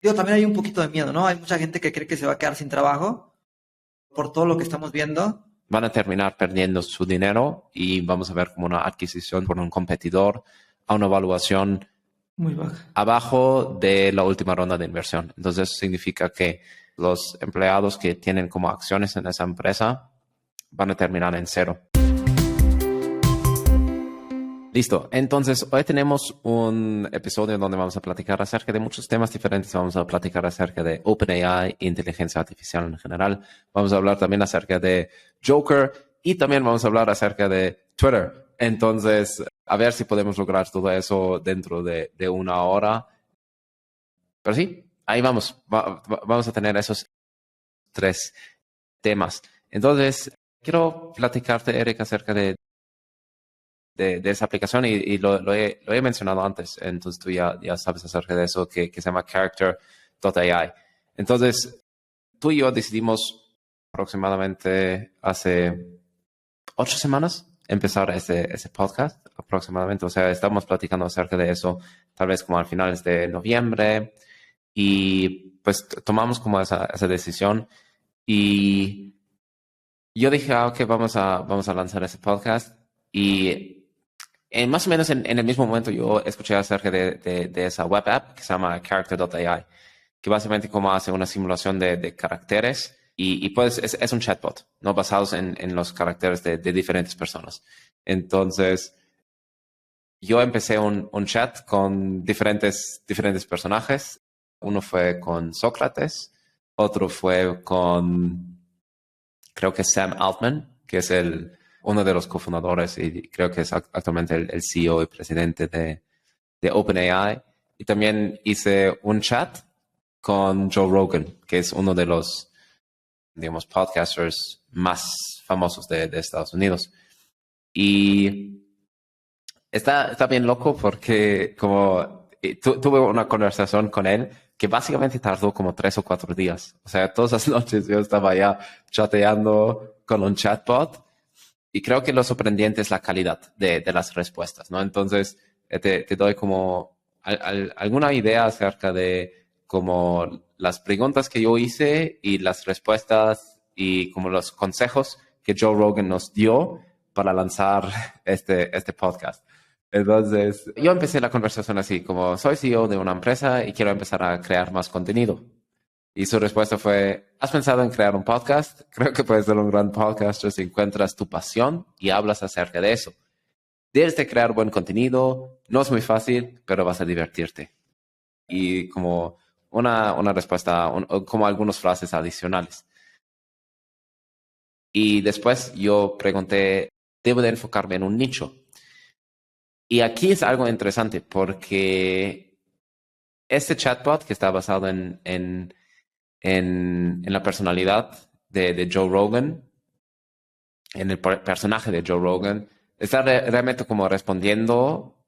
Digo, también hay un poquito de miedo, ¿no? Hay mucha gente que cree que se va a quedar sin trabajo por todo lo que estamos viendo. Van a terminar perdiendo su dinero y vamos a ver como una adquisición por un competidor a una evaluación Muy baja. abajo de la última ronda de inversión. Entonces eso significa que los empleados que tienen como acciones en esa empresa van a terminar en cero. Listo. Entonces, hoy tenemos un episodio donde vamos a platicar acerca de muchos temas diferentes. Vamos a platicar acerca de OpenAI e inteligencia artificial en general. Vamos a hablar también acerca de Joker y también vamos a hablar acerca de Twitter. Entonces, a ver si podemos lograr todo eso dentro de una hora. Pero sí, ahí vamos. Vamos a tener esos 3 temas. Entonces, quiero platicarte, Eric, acerca de esa aplicación y lo he mencionado antes, entonces tú ya sabes acerca de eso que se llama Character.ai. Entonces, tú y yo decidimos aproximadamente hace 8 semanas empezar ese podcast, aproximadamente. O sea, estamos platicando acerca de eso tal vez como a finales de noviembre y pues tomamos como esa decisión y yo dije, ok, vamos a lanzar ese podcast y más o menos en el mismo momento yo escuché acerca de esa web app que se llama Character.ai, que básicamente como hace una simulación de caracteres y pues es un chatbot, ¿no? Basados en los caracteres de diferentes personas. Entonces, yo empecé un chat con diferentes personajes. Uno fue con Sócrates, otro fue con, creo que Sam Altman, que es uno de los cofundadores y creo que es actualmente el CEO y presidente de OpenAI. Y también hice un chat con Joe Rogan, que es uno de los, digamos, podcasters más famosos de Estados Unidos. Y está bien loco porque como tuve una conversación con él que básicamente tardó como 3 o 4 días. O sea, todas las noches yo estaba ya chateando con un chatbot y creo que lo sorprendente es la calidad de las respuestas, ¿no? Entonces, te doy como alguna idea acerca de como las preguntas que yo hice y las respuestas y como los consejos que Joe Rogan nos dio para lanzar este podcast. Entonces, yo empecé la conversación así, como soy CEO de una empresa y quiero empezar a crear más contenido. Y su respuesta fue, ¿has pensado en crear un podcast? Creo que puedes ser un gran podcaster si encuentras tu pasión y hablas acerca de eso. Debes de crear buen contenido, no es muy fácil, pero vas a divertirte. Y como una respuesta, como algunas frases adicionales. Y después yo pregunté, ¿debo de enfocarme en un nicho? Y aquí es algo interesante porque este chatbot que está basado en la personalidad de Joe Rogan, en el personaje de Joe Rogan, está realmente como respondiendo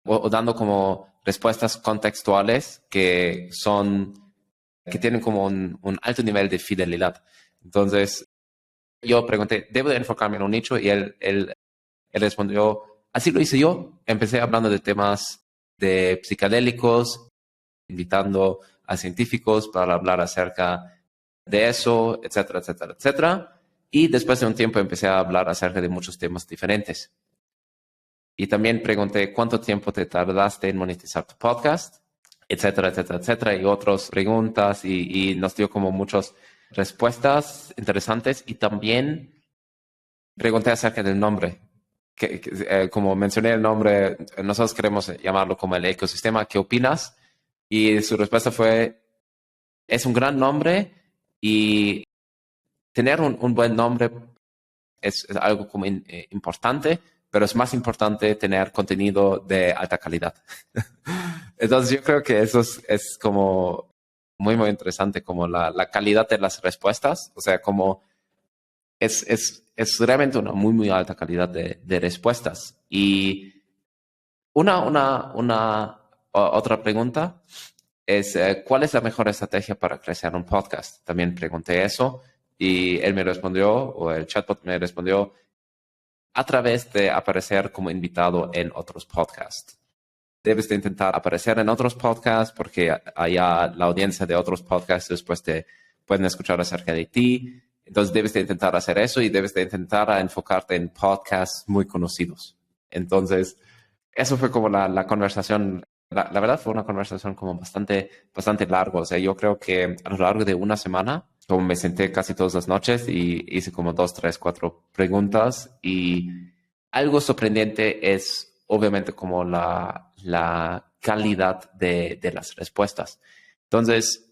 o dando como respuestas contextuales que tienen como un alto nivel de fidelidad. Entonces, yo pregunté, ¿debo de enfocarme en un nicho? Y él respondió, así lo hice yo. Empecé hablando de temas de psicodélicos, invitando a científicos para hablar acerca de eso, etcétera, etcétera, etcétera. Y después de un tiempo empecé a hablar acerca de muchos temas diferentes. Y también pregunté cuánto tiempo te tardaste en monetizar tu podcast, etcétera, etcétera, etcétera. Y otras preguntas y nos dio como muchas respuestas interesantes. Y también pregunté acerca del nombre. Como mencioné el nombre, nosotros queremos llamarlo como el ecosistema. ¿Qué opinas? Y su respuesta fue, es un gran nombre y tener un buen nombre es algo como importante, pero es más importante tener contenido de alta calidad. Entonces yo creo que eso es como muy, muy interesante, como la calidad de las respuestas, o sea, como es realmente una muy, muy alta calidad de respuestas. Y otra pregunta es, ¿cuál es la mejor estrategia para crecer un podcast? También pregunté eso y él me respondió, o el chatbot me respondió, a través de aparecer como invitado en otros podcasts. debes de intentar aparecer en otros podcasts porque allá la audiencia de otros podcasts después te pueden escuchar acerca de ti. Entonces debes de intentar hacer eso y debes de intentar enfocarte en podcasts muy conocidos. Entonces, eso fue como la conversación. La verdad fue una conversación como bastante larga. O sea, yo creo que a lo largo de una semana, como me senté casi todas las noches y hice como 2, 3, 4 preguntas, y algo sorprendente es obviamente como la calidad de las respuestas. Entonces,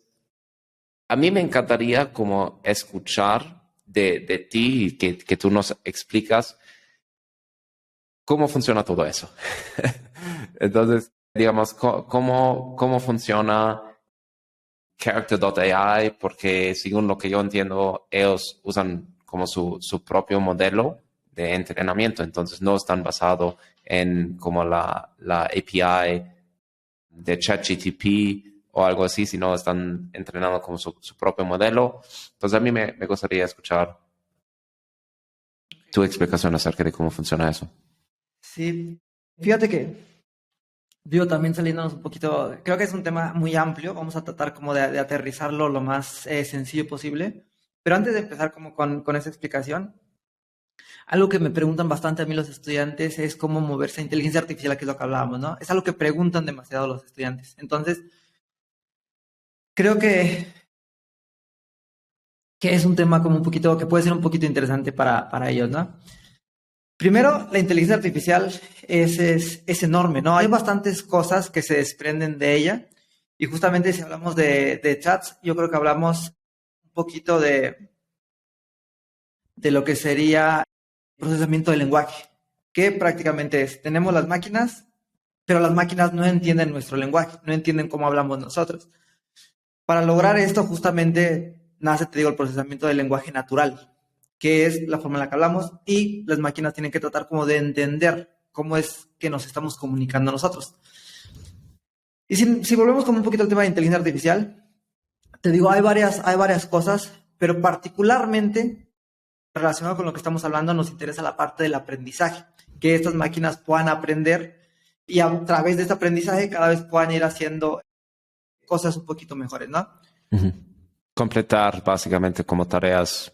a mí me encantaría como escuchar de ti y que tú nos explicas cómo funciona todo eso. Entonces, digamos, cómo funciona Character.ai, porque según lo que yo entiendo, ellos usan como su propio modelo de entrenamiento, entonces no están basados en como la API de ChatGPT o algo así, sino están entrenando como su propio modelo. Entonces a mí me gustaría escuchar tu explicación acerca de cómo funciona eso. Sí, fíjate que, digo, también saliéndonos un poquito, creo que es un tema muy amplio, vamos a tratar como de aterrizarlo lo más sencillo posible, pero antes de empezar como con esa explicación, algo que me preguntan bastante a mí los estudiantes es cómo moverse a inteligencia artificial, que es lo que hablábamos, ¿no? Es algo que preguntan demasiado los estudiantes. Entonces, creo que es un tema como un poquito, que puede ser un poquito interesante para ellos, ¿no? Primero, la inteligencia artificial es enorme, ¿no? Hay bastantes cosas que se desprenden de ella y justamente si hablamos de chats, yo creo que hablamos un poquito de lo que sería procesamiento del lenguaje, que prácticamente es, tenemos las máquinas, pero las máquinas no entienden nuestro lenguaje, no entienden cómo hablamos nosotros. Para lograr esto justamente nace, te digo, el procesamiento del lenguaje natural, que es la forma en la que hablamos, y las máquinas tienen que tratar como de entender cómo es que nos estamos comunicando nosotros. Y si volvemos como un poquito al tema de inteligencia artificial, te digo, hay varias cosas, pero particularmente relacionado con lo que estamos hablando, nos interesa la parte del aprendizaje, que estas máquinas puedan aprender y a través de este aprendizaje cada vez puedan ir haciendo cosas un poquito mejores, ¿no? Uh-huh. Completar básicamente como tareas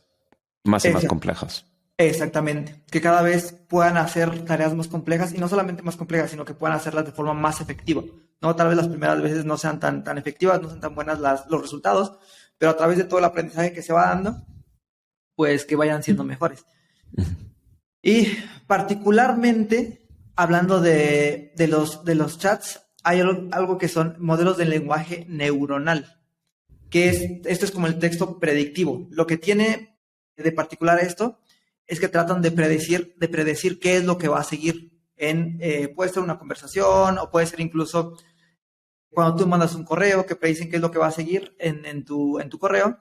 más y más complejas. Exactamente, que cada vez puedan hacer tareas más complejas y no solamente más complejas, sino que puedan hacerlas de forma más efectiva, ¿no? Tal vez las primeras veces no sean tan efectivas, no sean tan buenas los resultados, pero a través de todo el aprendizaje que se va dando, pues que vayan siendo mejores. Y particularmente, hablando de los chats, hay algo que son modelos de lenguaje neuronal, que esto es como el texto predictivo. Lo que tiene de particular esto es que tratan de predecir qué es lo que va a seguir. Puede ser una conversación o puede ser incluso cuando tú mandas un correo que predicen qué es lo que va a seguir en tu correo.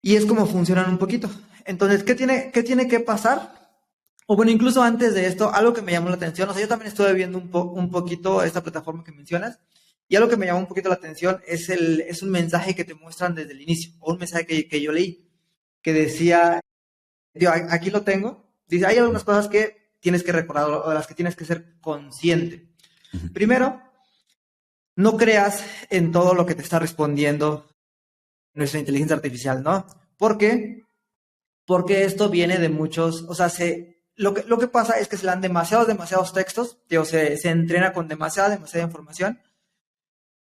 Y es como funcionan un poquito. Entonces, ¿qué tiene que pasar? O bueno, incluso antes de esto, algo que me llamó la atención, o sea, yo también estuve viendo un poquito esta plataforma que mencionas, y algo que me llamó un poquito la atención es un mensaje que te muestran desde el inicio, o un mensaje que yo leí, que decía, aquí lo tengo, dice, hay algunas cosas que tienes que recordar, o de las que tienes que ser consciente. Primero, no creas en todo lo que te está respondiendo nuestra inteligencia artificial, ¿no? ¿Por qué? Porque esto viene de muchos, o sea, lo que pasa es que se le dan demasiados textos, se entrena con demasiada información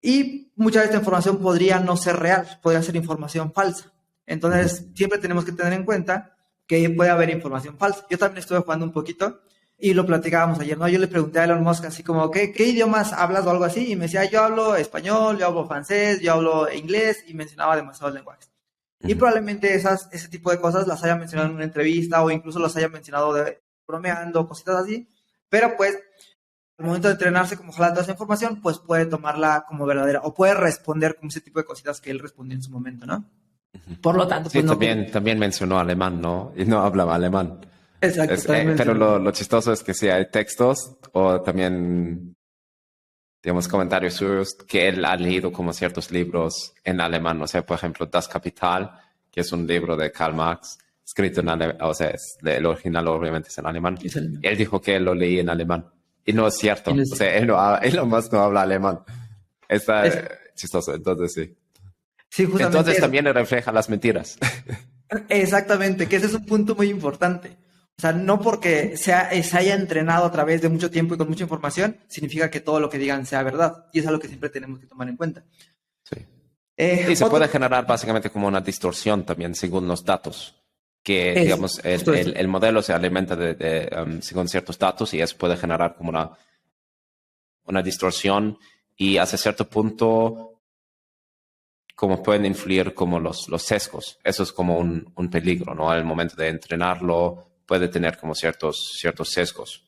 y mucha de esta información podría no ser real, podría ser información falsa. Entonces, siempre tenemos que tener en cuenta que puede haber información falsa. Yo también estuve jugando un poquito y lo platicábamos ayer, ¿no? Yo le pregunté a Elon Musk así como, ¿qué idiomas hablas o algo así? Y me decía, yo hablo español, yo hablo francés, yo hablo inglés, y mencionaba demasiados lenguajes. Y probablemente ese tipo de cosas las haya mencionado en una entrevista o incluso las haya mencionado bromeando, cositas así. Pero pues, al momento de entrenarse como jalando esa información, pues puede tomarla como verdadera o puede responder con ese tipo de cositas que él respondió en su momento, ¿no? Por lo tanto, sí, pues también mencionó alemán, ¿no? Y no hablaba alemán. Exacto. Pero lo chistoso es que sí hay textos o también, digamos, comentarios suyos que él ha leído como ciertos libros en alemán. O sea, por ejemplo, Das Kapital, que es un libro de Karl Marx, escrito en alemán, o sea, el original obviamente es en alemán. Él dijo que él lo leía en alemán. Y no es cierto. O sea, Elon Musk no habla alemán. Está chistoso, entonces sí. Sí, justamente. Entonces también refleja las mentiras. Exactamente, que ese es un punto muy importante. O sea, no porque se haya entrenado a través de mucho tiempo y con mucha información, significa que todo lo que digan sea verdad. Y es algo que siempre tenemos que tomar en cuenta. Sí. Y se puede generar básicamente como una distorsión también según los datos. Que, digamos, el modelo se alimenta según ciertos datos y eso puede generar como una distorsión y hasta cierto punto como pueden influir como los sesgos. Eso es como un peligro, ¿no? Al momento de entrenarlo puede tener como ciertos sesgos.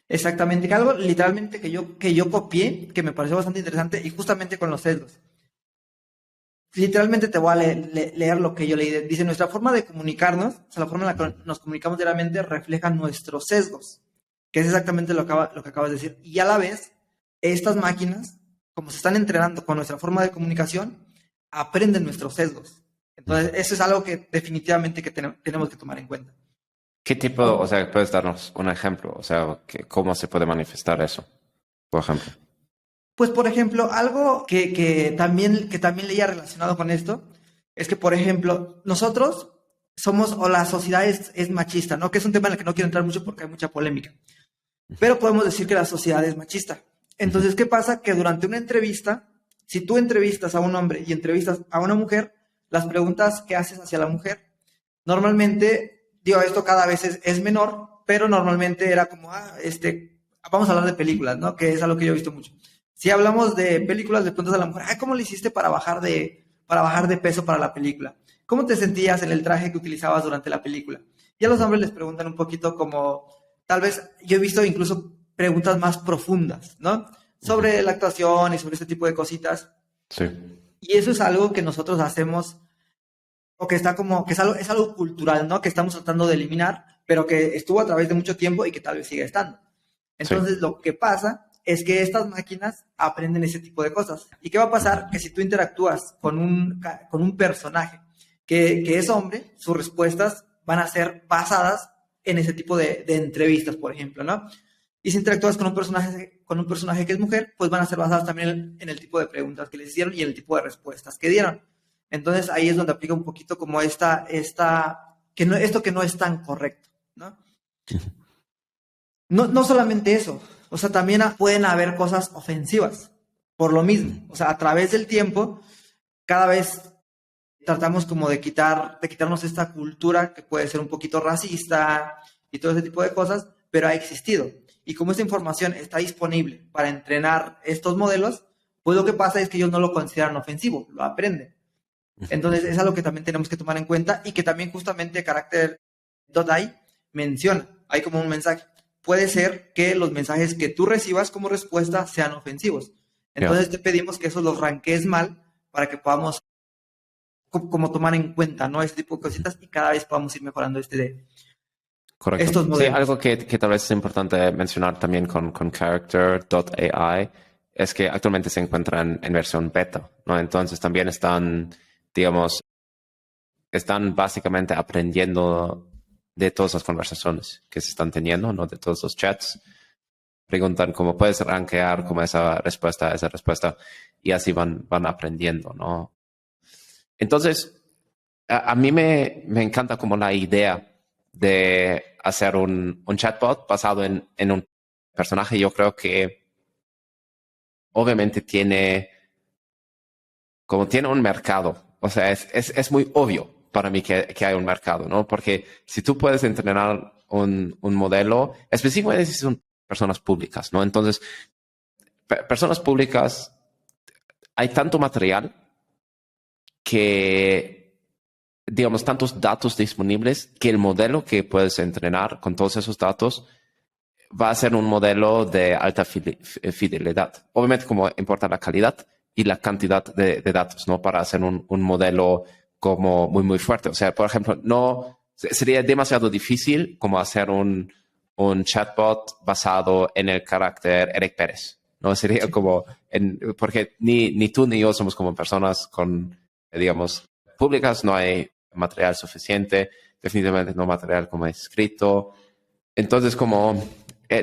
Exactamente, que algo literalmente que yo copié, que me pareció bastante interesante, y justamente con los sesgos. Literalmente te voy a leer lo que yo leí. Dice, nuestra forma de comunicarnos, o sea, la forma en la que nos comunicamos diariamente refleja nuestros sesgos, que es exactamente lo que acabas de decir. Y a la vez, estas máquinas, como se están entrenando con nuestra forma de comunicación, aprenden nuestros sesgos. Entonces, eso es algo que definitivamente que tenemos que tomar en cuenta. ¿Qué tipo, o sea, puedes darnos un ejemplo? O sea, ¿cómo se puede manifestar eso, por ejemplo? Pues, por ejemplo, algo que también leía relacionado con esto es que, por ejemplo, nosotros somos, o la sociedad es machista, ¿no? Que es un tema en el que no quiero entrar mucho porque hay mucha polémica. Pero podemos decir que la sociedad es machista. Entonces, ¿qué pasa? Que durante una entrevista, si tú entrevistas a un hombre y entrevistas a una mujer, las preguntas que haces hacia la mujer, normalmente, digo, esto cada vez es menor, pero normalmente era como, vamos a hablar de películas, ¿no? Que es algo que yo he visto mucho. Si hablamos de películas, le preguntas a la mujer, ¿cómo le hiciste para bajar de peso para la película? ¿Cómo te sentías en el traje que utilizabas durante la película? Y a los hombres les preguntan un poquito como, tal vez, yo he visto incluso preguntas más profundas, ¿no? Sobre la actuación y sobre este tipo de cositas. Sí. Y eso es algo que nosotros hacemos, o que está como, que es algo cultural, ¿no? Que estamos tratando de eliminar, pero que estuvo a través de mucho tiempo y que tal vez sigue estando. Entonces, lo que pasa es que estas máquinas aprenden ese tipo de cosas. ¿Y qué va a pasar? Que si tú interactúas con un personaje que es hombre, sus respuestas van a ser basadas en ese tipo de entrevistas, por ejemplo, ¿no? Y si interactúas con un personaje que es mujer, pues van a ser basadas también en el tipo de preguntas que les hicieron y en el tipo de respuestas que dieron. Entonces, ahí es donde aplica un poquito como esto que no es tan correcto, ¿no? No solamente eso, o sea, también pueden haber cosas ofensivas por lo mismo. O sea, a través del tiempo, cada vez tratamos como de quitarnos esta cultura que puede ser un poquito racista y todo ese tipo de cosas, pero ha existido. Y como esta información está disponible para entrenar estos modelos, pues lo que pasa es que ellos no lo consideran ofensivo, lo aprenden. Entonces, es algo que también tenemos que tomar en cuenta y que también justamente Character.ai menciona. Hay como un mensaje. Puede ser que los mensajes que tú recibas como respuesta sean ofensivos. Entonces, te pedimos que eso los ranquees mal para que podamos como tomar en cuenta, ¿no? Este tipo de cositas y cada vez podamos ir mejorando Correcto. estos modelos. Sí, algo que tal vez es importante mencionar también con Character.ai es que actualmente se encuentran en versión beta, ¿no? Entonces también están básicamente aprendiendo de todas las conversaciones que se están teniendo, ¿no? De todos los chats. Preguntan cómo puedes rankear como esa respuesta, y así van aprendiendo, ¿no? Entonces, a mí me encanta como la idea de hacer un chatbot basado en un personaje. Yo creo que obviamente tiene un mercado. O sea, es muy obvio para mí que hay un mercado, ¿no? Porque si tú puedes entrenar un modelo, específicamente si son personas públicas, ¿no? Entonces, personas públicas, hay tanto material que, digamos, tantos datos disponibles que el modelo que puedes entrenar con todos esos datos va a ser un modelo de alta fidelidad. Obviamente, como importa la calidad y la cantidad de datos, ¿no? Para hacer un modelo como muy, muy fuerte. O sea, por ejemplo, no sería demasiado difícil como hacer un chatbot basado en el carácter Eric Pérez. No sería como, porque ni tú ni yo somos como personas con, digamos, públicas, no hay material suficiente, definitivamente no material como escrito. Entonces, como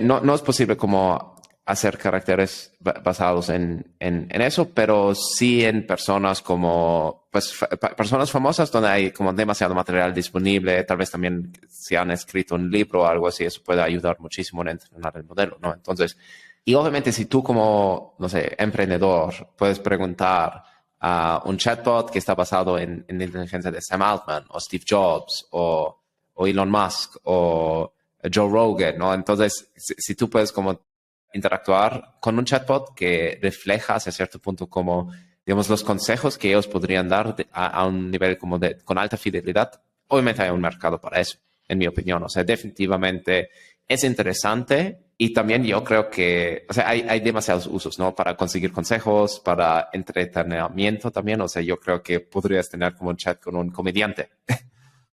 no es posible como hacer caracteres basados en eso, pero sí en personas como, pues, personas famosas donde hay como demasiado material disponible, tal vez también si han escrito un libro o algo así, eso puede ayudar muchísimo en entrenar el modelo, ¿no? Entonces, y obviamente si tú como, no sé, emprendedor, puedes preguntar a un chatbot que está basado en la inteligencia de Sam Altman o Steve Jobs o Elon Musk o Joe Rogan, ¿no? Entonces, si tú puedes como interactuar con un chatbot que refleja hasta cierto punto como, digamos, los consejos que ellos podrían dar a un nivel como con alta fidelidad, obviamente hay un mercado para eso, en mi opinión. O sea, definitivamente es interesante y también yo creo que, o sea, hay demasiados usos, ¿no? Para conseguir consejos, para entretenimiento también. O sea, yo creo que podrías tener como un chat con un comediante,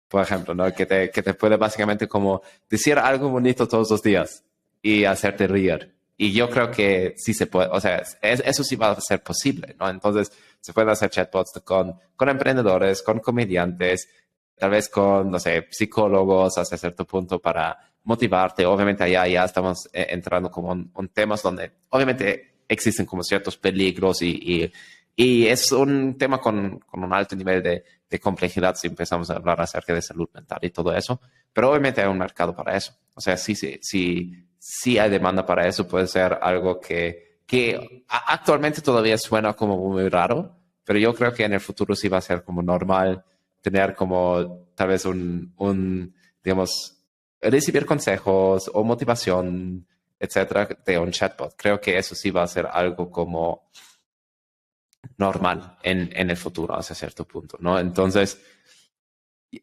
por ejemplo, ¿no? Que te puede básicamente como decir algo bonito todos los días y hacerte reír. Y yo creo que sí se puede, o sea, eso sí va a ser posible, ¿no? Entonces, se pueden hacer chatbots con emprendedores, con comediantes, tal vez con, no sé, psicólogos hasta cierto punto para motivarte. Obviamente allá ya estamos entrando como en temas donde obviamente existen como ciertos peligros y es un tema con un alto nivel de complejidad si empezamos a hablar acerca de salud mental y todo eso. Pero obviamente hay un mercado para eso. O sea, sí hay demanda para eso. Puede ser algo que actualmente todavía suena como muy raro, pero yo creo que en el futuro sí va a ser como normal tener como tal vez digamos, recibir consejos o motivación, etcétera, de un chatbot. Creo que eso sí va a ser algo como normal en el futuro hasta cierto punto, ¿no? Entonces,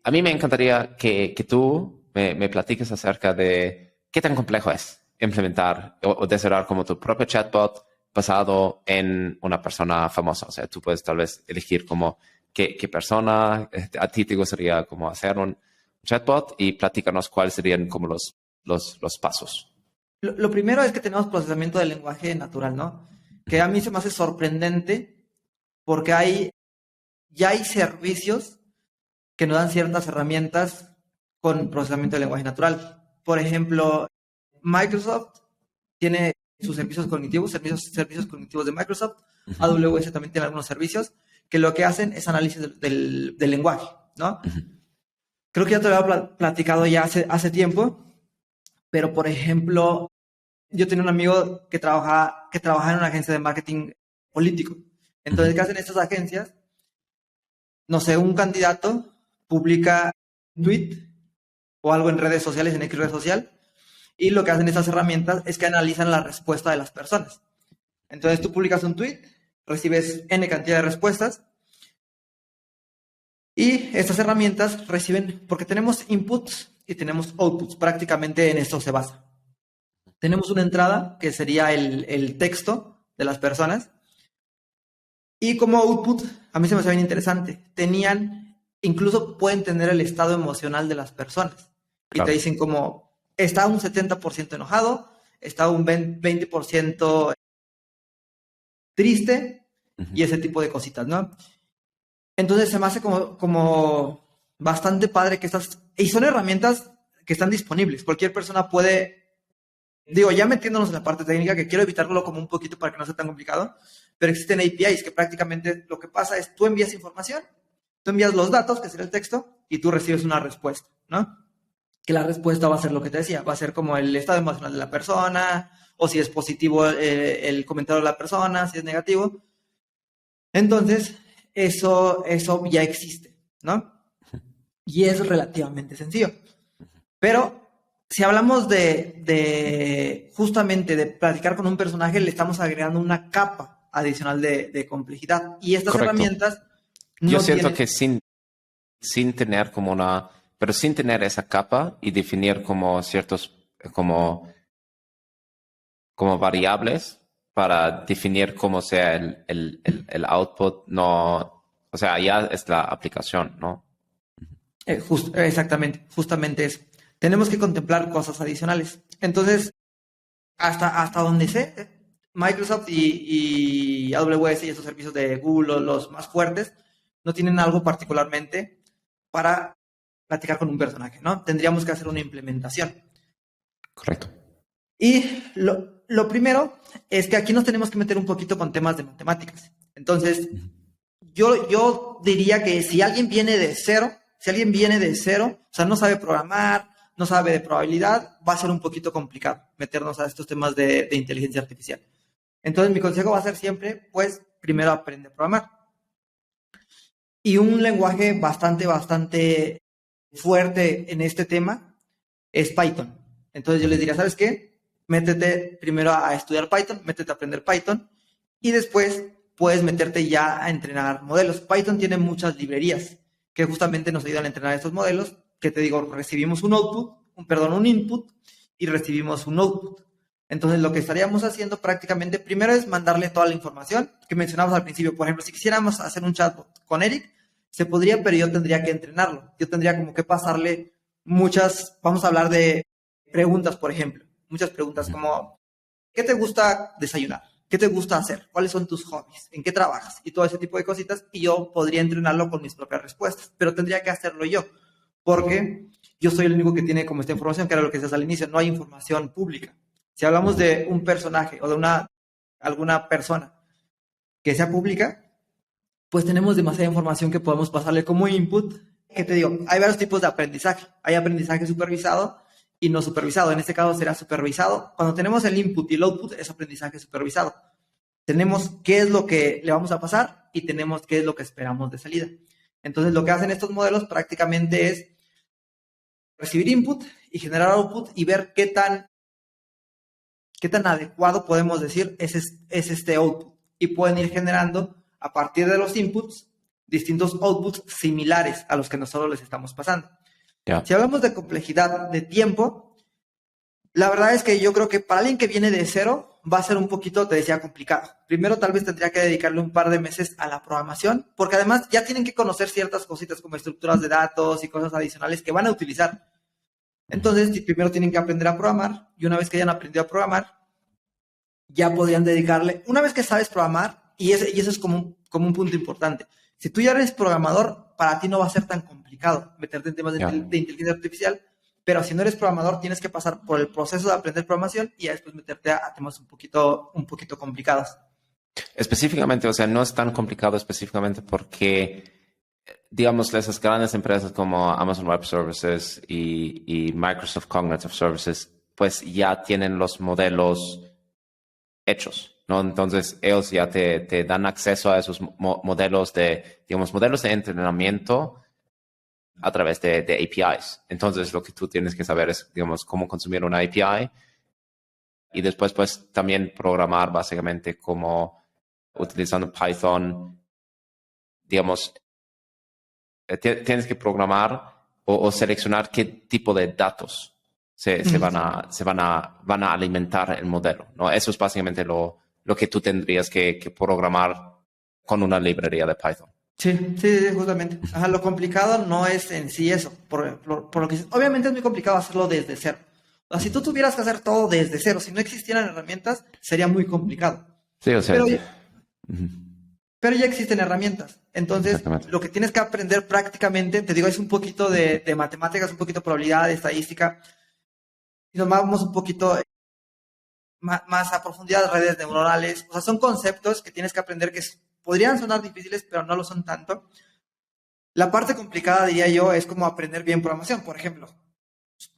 a mí me encantaría que tú me platiques acerca de qué tan complejo es implementar o desarrollar como tu propio chatbot basado en una persona famosa. O sea, tú puedes tal vez elegir como qué persona a ti te gustaría como hacer un chatbot y platícanos cuáles serían como los pasos. Lo primero es que tenemos procesamiento del lenguaje natural, ¿no? Que a mí se me hace sorprendente porque ya hay servicios que nos dan ciertas herramientas con procesamiento del lenguaje natural. Por ejemplo, Microsoft tiene sus servicios cognitivos de Microsoft. Ujú, AWS también tiene algunos servicios que lo que hacen es análisis del lenguaje, ¿no? ujú, Creo que ya te lo había platicado ya hace tiempo, pero por ejemplo, yo tenía un amigo que trabajaba en una agencia de marketing político. ujú. Entonces, ¿qué hacen estas agencias? No sé, un candidato publica un tweet o algo en redes sociales, en X red social, y lo que hacen estas herramientas es que analizan la respuesta de las personas. Entonces tú publicas un tweet, recibes N cantidad de respuestas, y estas herramientas reciben, porque tenemos inputs y tenemos outputs, prácticamente en esto se basa. Tenemos una entrada, que sería el texto de las personas, y como output, a mí se me hace bien interesante, incluso pueden tener el estado emocional de las personas. Y te Claro. dicen como, está un 70% enojado, está un 20% triste, Ujú. y ese tipo de cositas, ¿no? Entonces se me hace como bastante padre que y son herramientas que están disponibles. Cualquier persona puede, digo, ya metiéndonos en la parte técnica, que quiero evitarlo como un poquito para que no sea tan complicado, pero existen APIs que prácticamente lo que pasa es tú envías información, tú envías los datos, que sería el texto, y tú recibes una respuesta, ¿no? Que la respuesta va a ser lo que te decía, va a ser como el estado emocional de la persona, o si es positivo el comentario de la persona, si es negativo. Entonces, eso ya existe, ¿no? Y es relativamente sencillo. Pero si hablamos de justamente de platicar con un personaje, le estamos agregando una capa adicional de complejidad. Y estas Correcto. herramientas Yo no siento tienen. que sin tener como pero sin tener esa capa y definir como ciertos, como, como variables para definir cómo sea el output, no, o sea, ya es la aplicación, ¿no? Exactamente, justamente eso. Tenemos que contemplar cosas adicionales. Entonces, hasta donde sé, Microsoft y AWS y esos servicios de Google, los más fuertes, no tienen algo particularmente para platicar con un personaje, ¿no? Tendríamos que hacer una implementación. Correcto. Y lo primero es que aquí nos tenemos que meter un poquito con temas de matemáticas. Entonces, yo diría que si alguien viene de cero, o sea, no sabe programar, no sabe de probabilidad, va a ser un poquito complicado meternos a estos temas de inteligencia artificial. Entonces, mi consejo va a ser siempre, pues, primero aprende a programar. Y un lenguaje bastante fuerte en este tema es Python. Entonces, yo les diría, ¿sabes qué? Métete primero a estudiar Python, métete a aprender Python y después puedes meterte ya a entrenar modelos. Python tiene muchas librerías que justamente nos ayudan a entrenar estos modelos, que te digo, recibimos un input y recibimos un output. Entonces, lo que estaríamos haciendo prácticamente primero es mandarle toda la información que mencionamos al principio. Por ejemplo, si quisiéramos hacer un chatbot con Eric, se podría, pero yo tendría que entrenarlo. Yo tendría como que pasarle vamos a hablar de preguntas, por ejemplo. Muchas preguntas como, ¿qué te gusta desayunar? ¿Qué te gusta hacer? ¿Cuáles son tus hobbies? ¿En qué trabajas? Y todo ese tipo de cositas. Y yo podría entrenarlo con mis propias respuestas, pero tendría que hacerlo yo, porque yo soy el único que tiene como esta información, que era lo que decías al inicio, no hay información pública. Si hablamos de un personaje o de alguna persona que sea pública, pues tenemos demasiada información que podemos pasarle como input. Que te digo, hay varios tipos de aprendizaje. Hay aprendizaje supervisado y no supervisado. En este caso será supervisado. Cuando tenemos el input y el output es aprendizaje supervisado. Tenemos qué es lo que le vamos a pasar y tenemos qué es lo que esperamos de salida. Entonces, lo que hacen estos modelos prácticamente es recibir input y generar output y ver qué tan adecuado podemos decir es este output. Y pueden ir generando, a partir de los inputs, distintos outputs similares a los que nosotros les estamos pasando. Si hablamos de complejidad de tiempo, la verdad es que yo creo que para alguien que viene de cero va a ser un poquito, te decía, complicado. Primero tal vez tendría que dedicarle un par de meses a la programación, porque además ya tienen que conocer ciertas cositas como estructuras de datos y cosas adicionales que van a utilizar. Entonces, primero tienen que aprender a programar, y una vez que hayan aprendido a programar, ya podrían dedicarle, una vez que sabes programar, y eso es como un punto importante. Si tú ya eres programador, para ti no va a ser tan complicado meterte en temas de inteligencia artificial, pero si no eres programador, tienes que pasar por el proceso de aprender programación y ya después meterte a temas un poquito complicados. Específicamente, o sea, no es tan complicado específicamente porque, digamos, esas grandes empresas como Amazon Web Services y Microsoft Cognitive Services, pues ya tienen los modelos hechos, ¿no? Entonces, ellos ya te dan acceso a esos modelos modelos de entrenamiento a través de APIs. Entonces, lo que tú tienes que saber es, digamos, cómo consumir una API y después, pues, también programar básicamente como utilizando Python, digamos, tienes que programar o seleccionar qué tipo de datos van a alimentar el modelo, ¿no? Eso es básicamente lo que tú tendrías que programar con una librería de Python. Sí, justamente. Ajá, lo complicado no es en sí eso, por lo que obviamente es muy complicado hacerlo desde cero. O sea, si tú tuvieras que hacer todo desde cero, si no existieran herramientas, sería muy complicado. Sí, o sea. Pero ya existen herramientas. Entonces, lo que tienes que aprender prácticamente, te digo, es un poquito de matemáticas, un poquito de probabilidad, de estadística. Y nos vamos un poquito más a profundidad, redes neuronales. O sea, son conceptos que tienes que aprender que podrían sonar difíciles, pero no lo son tanto. La parte complicada, diría yo, es como aprender bien programación, por ejemplo.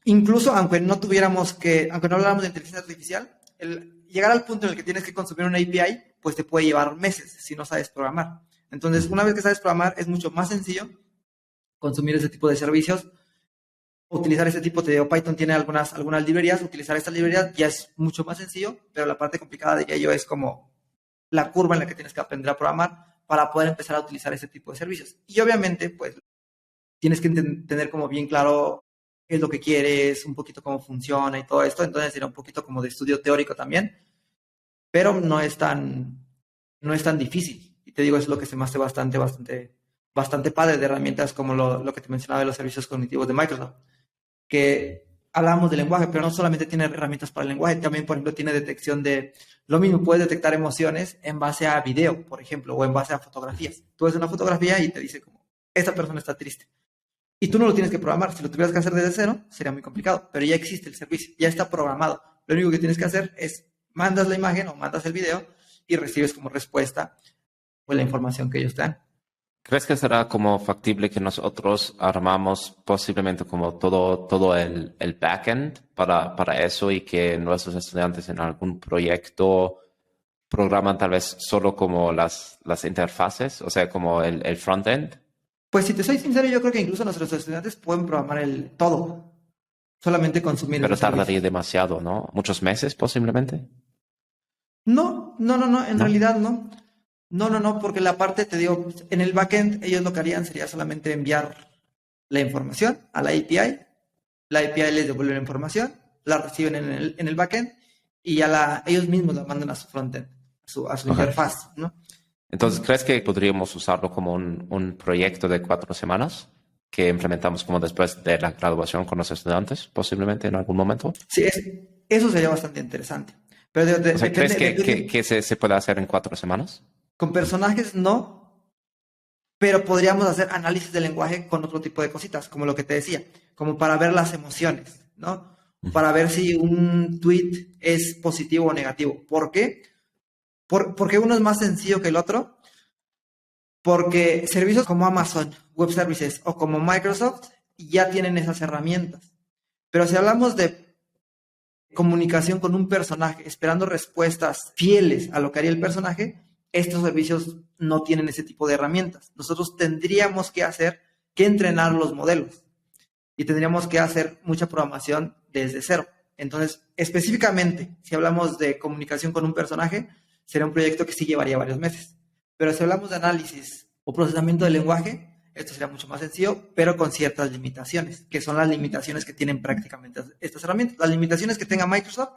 Incluso aunque no habláramos de inteligencia artificial, llegar al punto en el que tienes que consumir una API, pues te puede llevar meses si no sabes programar. Entonces, una vez que sabes programar, es mucho más sencillo consumir ese tipo de servicios. Utilizar ese tipo, te digo, Python tiene algunas librerías, utilizar estas librerías ya es mucho más sencillo, pero la parte complicada de ello es como la curva en la que tienes que aprender a programar para poder empezar a utilizar ese tipo de servicios. Y obviamente, pues, tienes que tener como bien claro qué es lo que quieres, un poquito cómo funciona y todo esto, entonces será un poquito como de estudio teórico también, pero no es tan difícil. Y te digo, es lo que se me hace bastante padre de herramientas como lo que te mencionaba de los servicios cognitivos de Microsoft, que hablamos de lenguaje, pero no solamente tiene herramientas para el lenguaje, también, por ejemplo, tiene detección de, lo mismo, puedes detectar emociones en base a video, por ejemplo, o en base a fotografías. Tú ves una fotografía y te dice como, esta persona está triste. Y tú no lo tienes que programar. Si lo tuvieras que hacer desde cero, sería muy complicado, pero ya existe el servicio, ya está programado Lo único que tienes que hacer es mandas la imagen o mandas el video y recibes como respuesta pues, la información que ellos te dan. ¿Crees que será como factible que nosotros armamos posiblemente como todo el backend para eso y que nuestros estudiantes en algún proyecto programan tal vez solo como las interfaces, o sea, como el frontend? Pues si te soy sincero, yo creo que incluso nuestros estudiantes pueden programar el todo, solamente consumir Pero esos servicios. tardaría demasiado, ¿no? Muchos meses posiblemente, No, en ¿no? realidad no. No, porque la parte, te digo, en el backend ellos lo que harían sería solamente enviar la información a la API les devuelve la información, la reciben en el backend y ya ellos mismos la mandan a su frontend, a su Ajá. interfaz, ¿no? Entonces, ¿crees que podríamos usarlo como un proyecto de 4 semanas que implementamos como después de la graduación con los estudiantes, posiblemente en algún momento? Sí, eso sería bastante interesante. Pero O sea, ¿crees depende. que se puede hacer en 4 semanas? Con personajes no, pero podríamos hacer análisis del lenguaje con otro tipo de cositas, como lo que te decía, como para ver las emociones, ¿no? Ujú. Para ver si un tweet es positivo o negativo. ¿Por qué? Porque uno es más sencillo que el otro, porque servicios como Amazon Web Services o como Microsoft ya tienen esas herramientas. Pero si hablamos de comunicación con un personaje, esperando respuestas fieles a lo que haría el personaje, estos servicios no tienen ese tipo de herramientas. Nosotros tendríamos que entrenar los modelos y tendríamos que hacer mucha programación desde cero. Entonces, específicamente, si hablamos de comunicación con un personaje, sería un proyecto que sí llevaría varios meses. Pero si hablamos de análisis o procesamiento del lenguaje, esto sería mucho más sencillo, pero con ciertas limitaciones, que son las limitaciones que tienen prácticamente estas herramientas. Las limitaciones que tenga Microsoft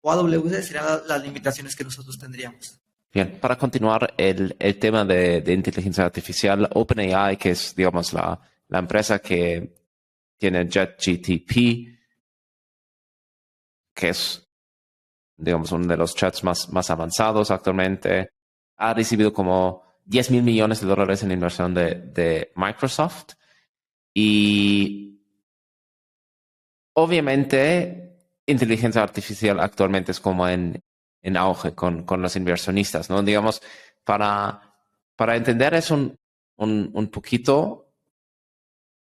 o AWS serían las limitaciones que nosotros tendríamos. Bien, para continuar el tema de inteligencia artificial, OpenAI, que es, digamos, la empresa que tiene JetGTP, que es, digamos, uno de los chats más avanzados actualmente, ha recibido como 10 mil millones de dólares en inversión de Microsoft. Y obviamente, inteligencia artificial actualmente es como en auge con los inversionistas, ¿no? Digamos, para entender eso un poquito,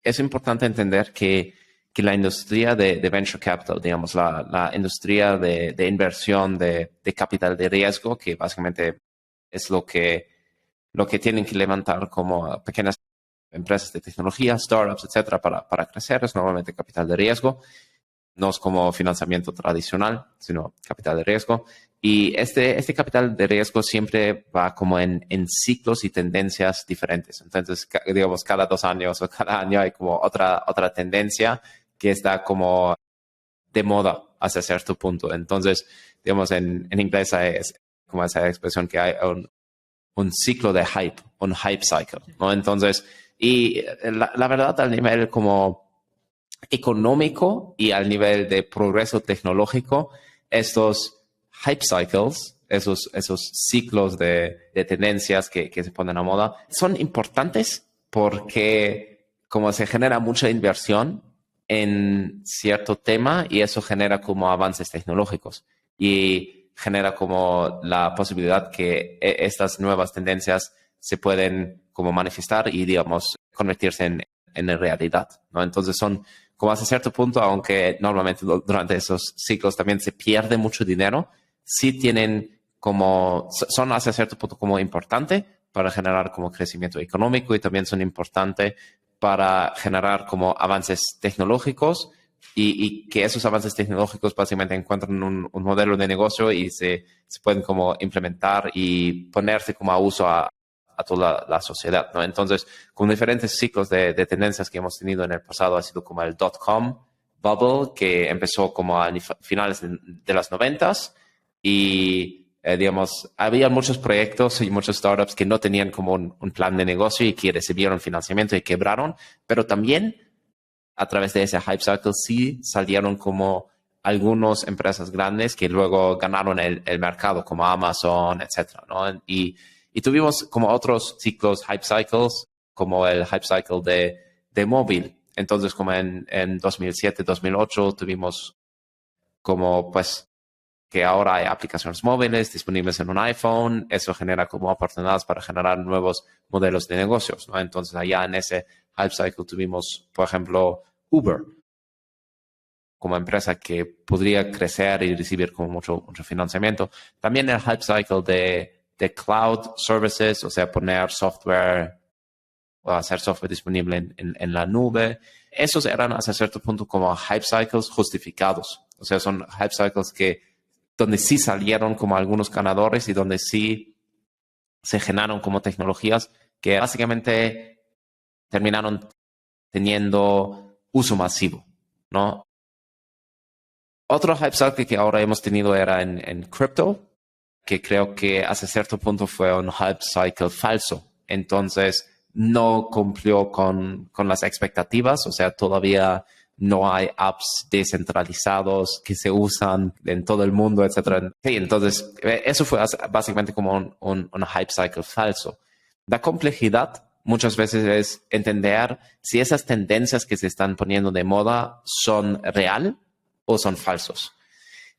es importante entender que la industria de venture capital, digamos, la industria de inversión de capital de riesgo, que básicamente es lo que tienen que levantar como pequeñas empresas de tecnología, startups, etcétera, para crecer, es normalmente capital de riesgo. No es como financiamiento tradicional, sino capital de riesgo. Y este capital de riesgo siempre va como en ciclos y tendencias diferentes. Entonces, digamos, cada 2 años o cada año hay como otra tendencia que está como de moda hasta cierto punto. Entonces, digamos, en inglés es como esa expresión que hay un ciclo de hype, un hype cycle, ¿no? Entonces, y la verdad, al nivel como económico y al nivel de progreso tecnológico, estos hype cycles, esos ciclos de tendencias que se ponen a moda, son importantes porque como se genera mucha inversión en cierto tema y eso genera como avances tecnológicos y genera como la posibilidad que estas nuevas tendencias se pueden como manifestar y, digamos, convertirse en realidad, ¿no? Entonces son como hasta cierto punto, aunque normalmente durante esos ciclos también se pierde mucho dinero, sí tienen como, son hasta cierto punto como importante para generar como crecimiento económico y también son importantes para generar como avances tecnológicos y que esos avances tecnológicos básicamente encuentran un modelo de negocio y se pueden como implementar y ponerse como a uso a toda la sociedad, ¿no? Entonces, con diferentes ciclos de tendencias que hemos tenido en el pasado, ha sido como el .com bubble, que empezó como a finales de los 90s y, digamos, había muchos proyectos y muchos startups que no tenían como un plan de negocio y que recibieron financiamiento y quebraron, pero también a través de ese hype cycle sí salieron como algunas empresas grandes que luego ganaron el mercado, como Amazon, etcétera, ¿no? Y tuvimos como otros ciclos, hype cycles, como el hype cycle de móvil. Entonces, como en 2007, 2008, tuvimos como pues que ahora hay aplicaciones móviles disponibles en un iPhone. Eso genera como oportunidades para generar nuevos modelos de negocios, ¿no? Entonces, allá en ese hype cycle tuvimos, por ejemplo, Uber como empresa que podría crecer y recibir como mucho financiamiento. También el hype cycle de cloud services, o sea, poner software o hacer software disponible en la nube. Esos eran hasta cierto punto como hype cycles justificados. O sea, son hype cycles donde sí salieron como algunos ganadores y donde sí se generaron como tecnologías que básicamente terminaron teniendo uso masivo, ¿no? Otro hype cycle que ahora hemos tenido era en crypto, que creo que hasta cierto punto fue un hype cycle falso. Entonces, no cumplió con las expectativas, o sea, todavía no hay apps descentralizados que se usan en todo el mundo, etc. Sí, entonces, eso fue básicamente como un hype cycle falso. La complejidad muchas veces es entender si esas tendencias que se están poniendo de moda son real o son falsos.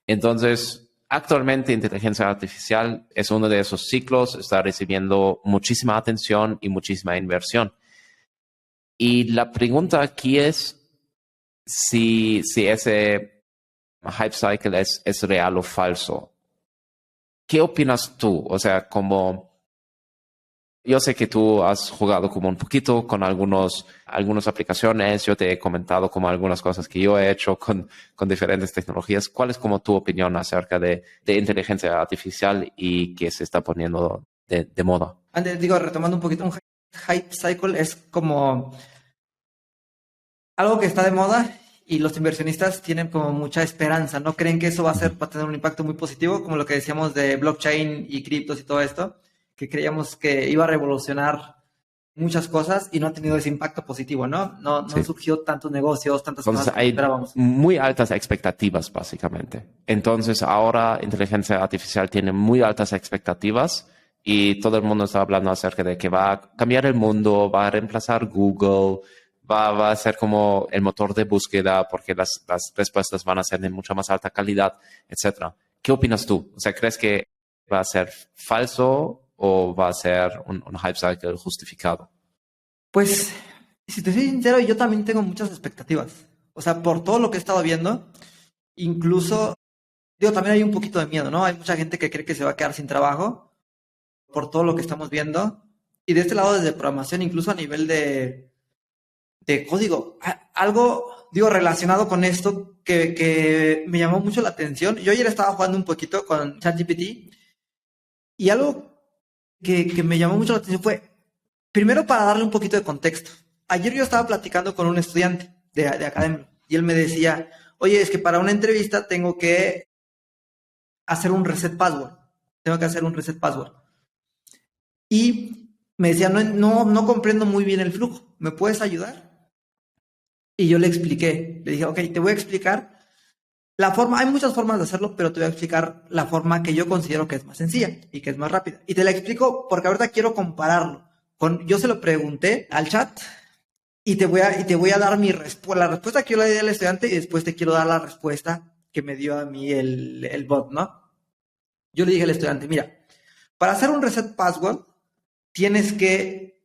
Entonces, actualmente inteligencia artificial es uno de esos ciclos, está recibiendo muchísima atención y muchísima inversión. Y la pregunta aquí es si ese hype cycle es real o falso. ¿Qué opinas tú? O sea, como yo sé que tú has jugado como un poquito con algunas aplicaciones, yo te he comentado como algunas cosas que yo he hecho con diferentes tecnologías. ¿Cuál es como tu opinión acerca de inteligencia artificial y que se está poniendo de moda? Antes, digo, retomando un poquito, un hype cycle es como algo que está de moda y los inversionistas tienen como mucha esperanza, ¿no? Creen que eso va a tener un impacto muy positivo, como lo que decíamos de blockchain y criptos y todo esto, que creíamos que iba a revolucionar muchas cosas y no ha tenido ese impacto positivo, ¿no? No Sí. han surgido tantos negocios, tantas Entonces cosas como hay esperábamos. muy altas expectativas, básicamente. Entonces ahora inteligencia artificial tiene muy altas expectativas y todo el mundo está hablando acerca de que va a cambiar el mundo, va a reemplazar Google, va a ser como el motor de búsqueda porque las respuestas van a ser de mucha más alta calidad, etc. ¿Qué opinas tú? O sea, ¿crees que va a ser falso o va a ser un hype cycle justificado? Pues, si te soy sincero, yo también tengo muchas expectativas. O sea, por todo lo que he estado viendo, incluso, digo, también hay un poquito de miedo, ¿no? Hay mucha gente que cree que se va a quedar sin trabajo por todo lo que estamos viendo. Y de este lado, desde programación, incluso a nivel de código, algo, digo, relacionado con esto que me llamó mucho la atención. Yo ayer estaba jugando un poquito con ChatGPT y algo que me llamó mucho la atención fue, primero para darle un poquito de contexto. Ayer yo estaba platicando con un estudiante de academia y él me decía, oye, es que para una entrevista tengo que hacer un reset password. Tengo que hacer un reset password. Y me decía, no comprendo muy bien el flujo. ¿Me puedes ayudar? Y yo le expliqué. Le dije, ok, te voy a explicar la forma. Hay muchas formas de hacerlo, pero te voy a explicar la forma que yo considero que es más sencilla y que es más rápida. Y te la explico porque ahorita quiero compararlo. Yo se lo pregunté al chat y te voy a dar la respuesta que yo le di al estudiante y después te quiero dar la respuesta que me dio a mí el bot, ¿no? Yo le dije al estudiante, mira, para hacer un reset password tienes que,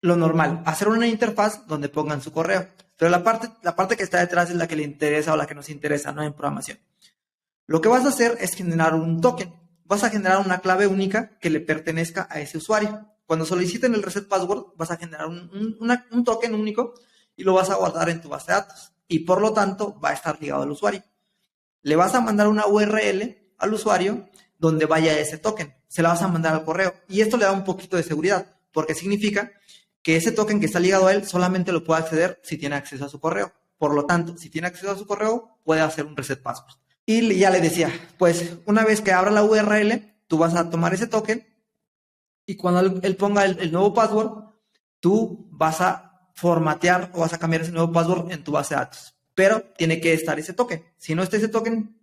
lo normal, hacer una interfaz donde pongan su correo. Pero la parte que está detrás es la que le interesa o la que nos interesa, ¿no? En programación. Lo que vas a hacer es generar un token. Vas a generar una clave única que le pertenezca a ese usuario. Cuando soliciten el reset password, vas a generar un token único y lo vas a guardar en tu base de datos. Y por lo tanto, va a estar ligado al usuario. Le vas a mandar una URL al usuario donde vaya ese token. Se la vas a mandar al correo. Y esto le da un poquito de seguridad, porque significa que ese token que está ligado a él solamente lo puede acceder si tiene acceso a su correo. Por lo tanto, si tiene acceso a su correo, puede hacer un reset password. Y ya le decía, pues una vez que abra la URL, tú vas a tomar ese token y cuando él ponga el nuevo password, tú vas a formatear o vas a cambiar ese nuevo password en tu base de datos. Pero tiene que estar ese token. Si no está ese token,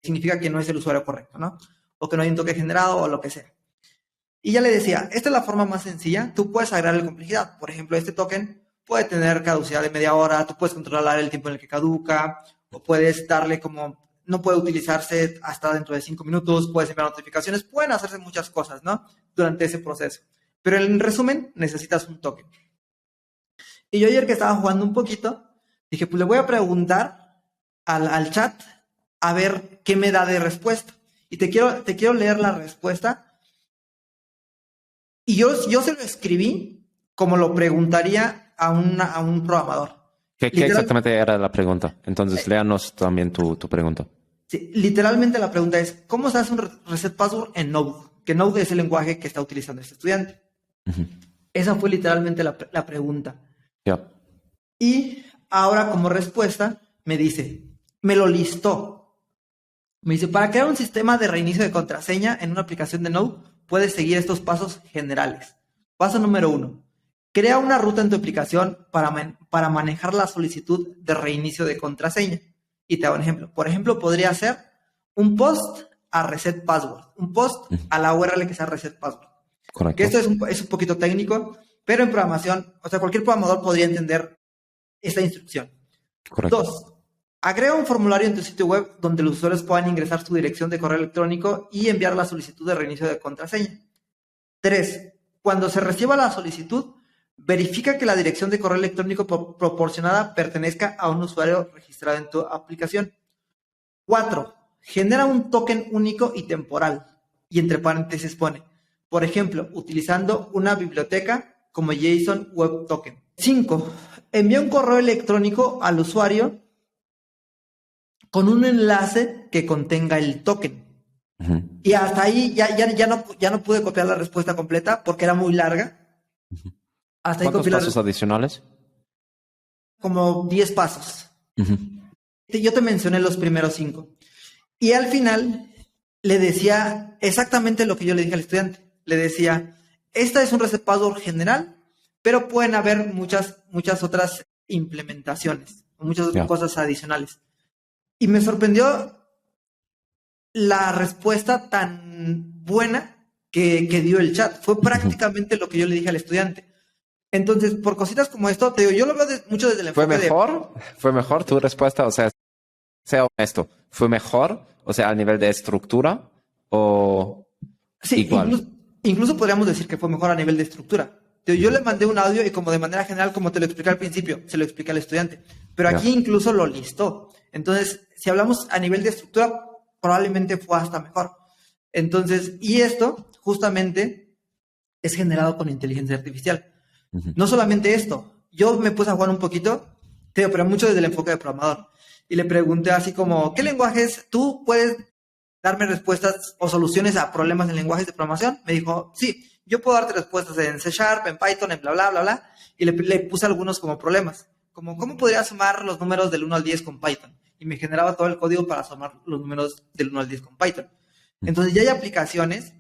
significa que no es el usuario correcto, ¿no? O que no hay un token generado o lo que sea. Y ya le decía, esta es la forma más sencilla. Tú puedes agregarle complejidad. Por ejemplo, este token puede tener caducidad de media hora. Tú puedes controlar el tiempo en el que caduca. O puedes darle como no puede utilizarse hasta dentro de 5 minutos, puedes enviar notificaciones, pueden hacerse muchas cosas, ¿no? Durante ese proceso. Pero en resumen, necesitas un token. Y yo ayer que estaba jugando un poquito, dije, pues le voy a preguntar al chat a ver qué me da de respuesta. Y te quiero leer la respuesta. Y yo se lo escribí como lo preguntaría a un programador. ¿Qué exactamente era la pregunta? Entonces, léanos también tu pregunta. Sí, literalmente la pregunta es, ¿cómo se hace un reset password en Node? Que Node es el lenguaje que está utilizando este estudiante. Uh-huh. Esa fue literalmente la pregunta. Yeah. Y ahora como respuesta me dice, me lo listó. Me dice, para crear un sistema de reinicio de contraseña en una aplicación de Node, puedes seguir estos pasos generales. Paso número 1. Crea una ruta en tu aplicación para manejar la solicitud de reinicio de contraseña. Y te hago un ejemplo. Por ejemplo, podría ser un post a reset password. Un post a la URL que sea reset password. Correcto. Que esto es un poquito técnico, pero en programación, o sea, cualquier programador podría entender esta instrucción. Correcto. 2. Agrega un formulario en tu sitio web donde los usuarios puedan ingresar su dirección de correo electrónico y enviar la solicitud de reinicio de contraseña. 3. Cuando se reciba la solicitud, verifica que la dirección de correo electrónico proporcionada pertenezca a un usuario registrado en tu aplicación. 4. Genera un token único y temporal. Y entre paréntesis pone, por ejemplo, utilizando una biblioteca como JSON Web Token. 5. Envía un correo electrónico al usuario con un enlace que contenga el token. Uh-huh. Y hasta ahí ya no pude copiar la respuesta completa porque era muy larga. Uh-huh. Hasta ahí ¿cuántos pasos adicionales? Como 10 pasos. Uh-huh. Yo te mencioné los primeros 5. Y al final le decía exactamente lo que yo le dije al estudiante. Le decía, esta es un reset password general, pero pueden haber muchas otras implementaciones, muchas otras cosas adicionales. Y me sorprendió la respuesta tan buena que dio el chat. Fue prácticamente lo que yo le dije al estudiante. Entonces, por cositas como esto, te digo, yo lo veo mucho desde el enfoque ¿Fue mejor tu respuesta? O sea honesto, ¿fue mejor? O sea, a nivel de estructura o sí, igual. Incluso podríamos decir que fue mejor a nivel de estructura. Yo le mandé un audio y como de manera general, como te lo expliqué al principio, se lo expliqué al estudiante. Pero aquí incluso lo listó. Entonces, si hablamos a nivel de estructura, probablemente fue hasta mejor. Entonces, y esto justamente es generado con inteligencia artificial. Uh-huh. No solamente esto. Yo me puse a jugar un poquito, pero mucho desde el enfoque de programador. Y le pregunté así como, ¿qué lenguajes tú puedes darme respuestas o soluciones a problemas en lenguajes de programación? Me dijo, sí, yo puedo darte respuestas en C#, en Python, en bla, bla, bla, bla. Y le puse algunos como problemas. Como, ¿cómo podría sumar los números del 1 al 10 con Python? Y me generaba todo el código para sumar los números del 1 al 10 con Python. Entonces ya hay aplicaciones,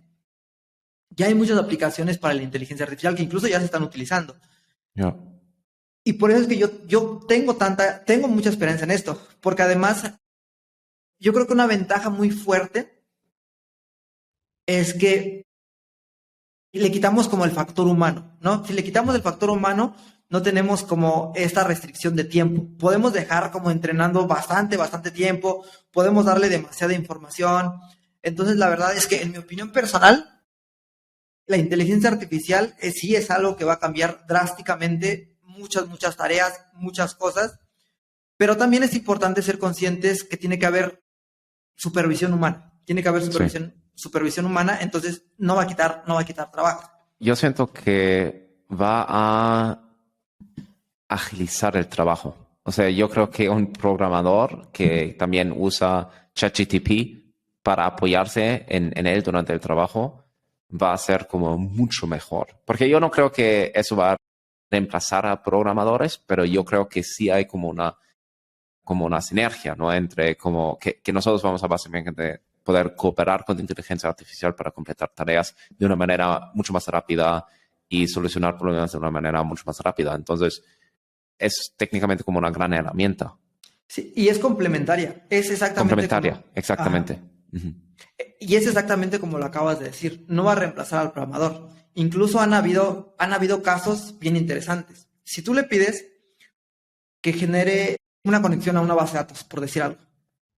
ya hay muchas aplicaciones para la inteligencia artificial que incluso ya se están utilizando. Yeah. Y por eso es que yo tengo mucha esperanza en esto, porque además yo creo que una ventaja muy fuerte es que le quitamos como el factor humano, ¿no? Si le quitamos el factor humano, no tenemos como esta restricción de tiempo. Podemos dejar como entrenando bastante tiempo, podemos darle demasiada información. Entonces, la verdad es que, en mi opinión personal, la inteligencia artificial sí es algo que va a cambiar drásticamente muchas tareas, muchas cosas, pero también es importante ser conscientes que tiene que haber supervisión humana. Tiene que haber supervisión humana, entonces no va a quitar trabajo. Yo siento que va a agilizar el trabajo. O sea, yo creo que un programador que también usa ChatGPT para apoyarse en él durante el trabajo va a ser como mucho mejor. Porque yo no creo que eso va a reemplazar a programadores, pero yo creo que sí hay como una sinergia, ¿no? Entre como que nosotros vamos a básicamente poder cooperar con la inteligencia artificial para completar tareas de una manera mucho más rápida y solucionar problemas de una manera mucho más rápida. Entonces, es técnicamente como una gran herramienta. Sí, y es complementaria. Es exactamente complementaria, exactamente. Uh-huh. Y es exactamente como lo acabas de decir. No va a reemplazar al programador. Incluso han habido casos bien interesantes. Si tú le pides que genere una conexión a una base de datos, por decir algo,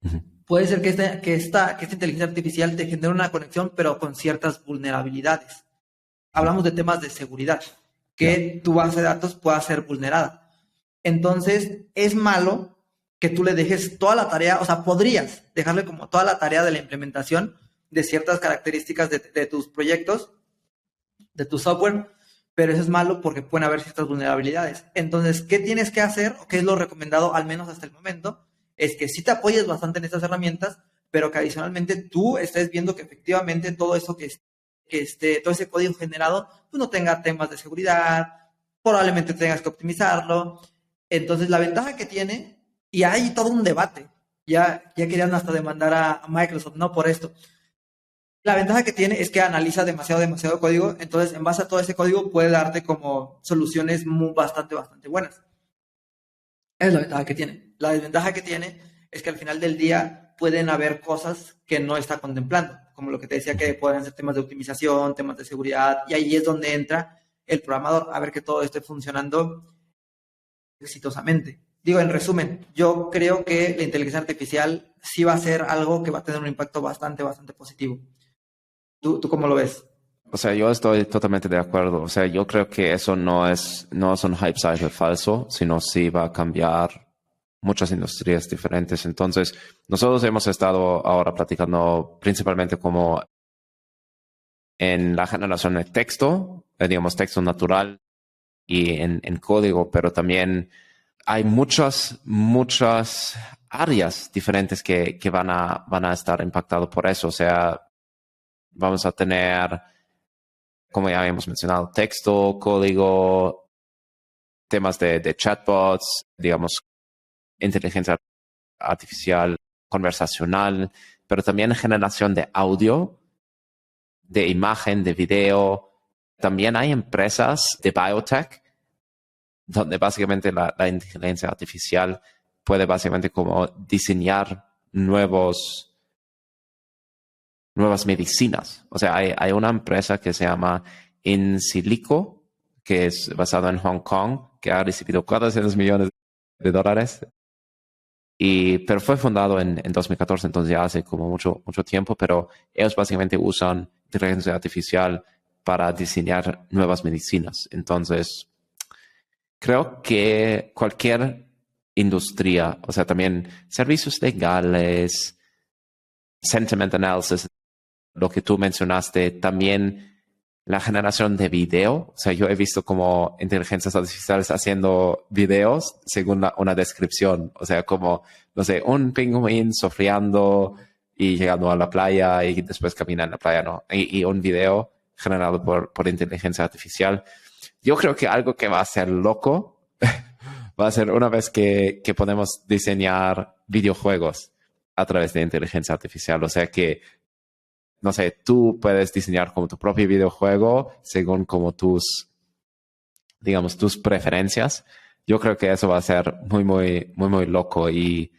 uh-huh, puede ser que esta inteligencia artificial te genere una conexión, pero con ciertas vulnerabilidades. Hablamos de temas de seguridad, que tu base de datos pueda ser vulnerada. Entonces, es malo que tú le dejes toda la tarea, o sea, podrías dejarle como toda la tarea de la implementación de ciertas características de tus proyectos, de tu software, pero eso es malo porque pueden haber ciertas vulnerabilidades. Entonces, ¿qué tienes que hacer? ¿O qué es lo recomendado, al menos hasta el momento? Es que sí te apoyes bastante en estas herramientas, pero que adicionalmente tú estés viendo que efectivamente todo eso todo ese código generado, pues no tenga temas de seguridad, probablemente tengas que optimizarlo. Entonces, la ventaja que tiene, y hay todo un debate, ya querían hasta demandar a Microsoft, ¿no? Por esto. La ventaja que tiene es que analiza demasiado código, entonces en base a todo ese código puede darte como soluciones bastante buenas. Es la ventaja que tiene. La desventaja que tiene es que al final del día pueden haber cosas que no está contemplando, como lo que te decía que pueden ser temas de optimización, temas de seguridad, y ahí es donde entra el programador a ver que todo esté funcionando exitosamente. Digo, en resumen, yo creo que la inteligencia artificial sí va a ser algo que va a tener un impacto bastante positivo. ¿Tú cómo lo ves? O sea, yo estoy totalmente de acuerdo. O sea, yo creo que eso no es un hype cycle falso, sino sí va a cambiar muchas industrias diferentes. Entonces, nosotros hemos estado ahora platicando principalmente como en la generación de texto, digamos texto natural y en código, pero también hay muchas áreas diferentes que van a estar impactadas por eso. O sea, vamos a tener, como ya habíamos mencionado, texto, código, temas de chatbots, digamos, inteligencia artificial conversacional, pero también generación de audio, de imagen, de video. También hay empresas de biotech donde básicamente la inteligencia artificial puede básicamente como diseñar nuevas medicinas. O sea, hay una empresa que se llama InSilico, que es basada en Hong Kong, que ha recibido 400 millones de dólares. Pero fue fundado en 2014, entonces ya hace como mucho tiempo, pero ellos básicamente usan inteligencia artificial para diseñar nuevas medicinas. Entonces, creo que cualquier industria, o sea, también servicios legales, sentiment analysis, lo que tú mencionaste, también la generación de video. O sea, yo he visto como inteligencias artificiales haciendo videos según una descripción. O sea, como, no sé, un pingüín sofriando y llegando a la playa y después camina en la playa, ¿no? Y un video generado por inteligencia artificial. Yo creo que algo que va a ser loco va a ser una vez que podemos diseñar videojuegos a través de inteligencia artificial. O sea que, no sé, tú puedes diseñar como tu propio videojuego según como digamos, tus preferencias. Yo creo que eso va a ser muy loco y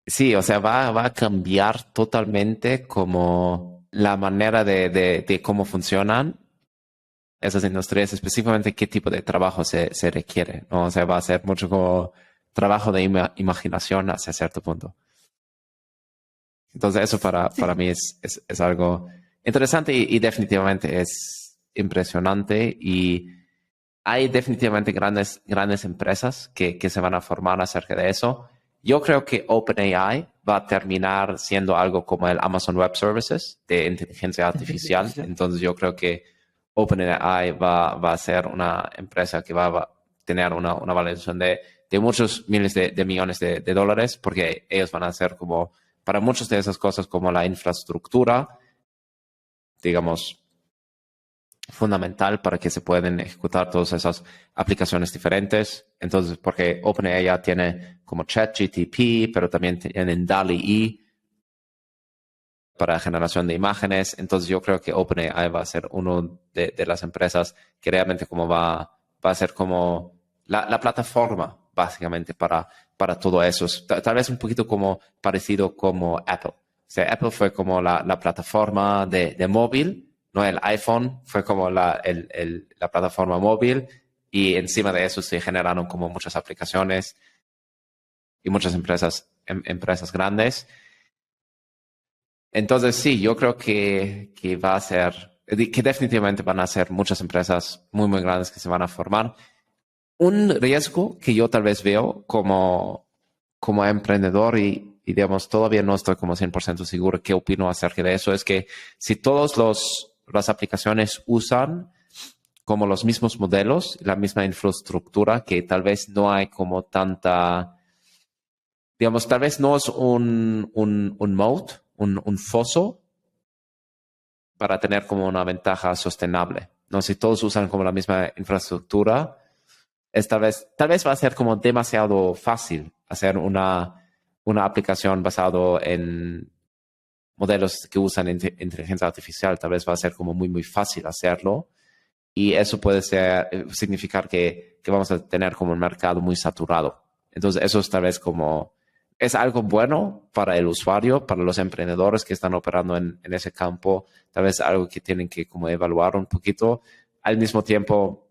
sí, o sea, va a cambiar totalmente como la manera de cómo funcionan esas industrias, específicamente qué tipo de trabajo se requiere, ¿no? O sea, va a ser mucho como trabajo de imaginación hacia cierto punto. Entonces eso para mí es algo interesante y definitivamente es impresionante y hay definitivamente grandes empresas que se van a formar acerca de eso. Yo creo que OpenAI va a terminar siendo algo como el Amazon Web Services de inteligencia artificial. Entonces yo creo que OpenAI va a ser una empresa que va a tener una valoración de muchos miles de millones de dólares porque ellos van a ser como para muchas de esas cosas como la infraestructura, digamos, fundamental para que se puedan ejecutar todas esas aplicaciones diferentes. Entonces, porque OpenAI ya tiene como ChatGPT, pero también tienen DALL-E para generación de imágenes. Entonces, yo creo que OpenAI va a ser una de las empresas que realmente como va a ser como la plataforma, básicamente, para todo eso. Tal vez un poquito como parecido como Apple. O sea, Apple fue como la plataforma de móvil, ¿no? El iPhone fue como la plataforma móvil y encima de eso se generaron como muchas aplicaciones. y muchas empresas grandes. Entonces, sí, yo creo que va a ser, que definitivamente van a ser muchas empresas muy, muy grandes que se van a formar. Un riesgo que yo tal vez veo como emprendedor y digamos, todavía no estoy como 100% seguro qué opino acerca de eso, es que si todas las aplicaciones usan como los mismos modelos, la misma infraestructura, que tal vez no hay como tanta, digamos, tal vez no es un moat, un foso para tener como una ventaja sostenible. No, si todos usan como la misma infraestructura, es tal vez va a ser como demasiado fácil hacer una aplicación basado en modelos que usan inteligencia artificial. Tal vez va a ser como muy, muy fácil hacerlo. Y eso puede significar que vamos a tener como un mercado muy saturado. Entonces, eso es tal vez como, es algo bueno para el usuario, para los emprendedores que están operando en ese campo. Tal vez algo que tienen que como evaluar un poquito. Al mismo tiempo,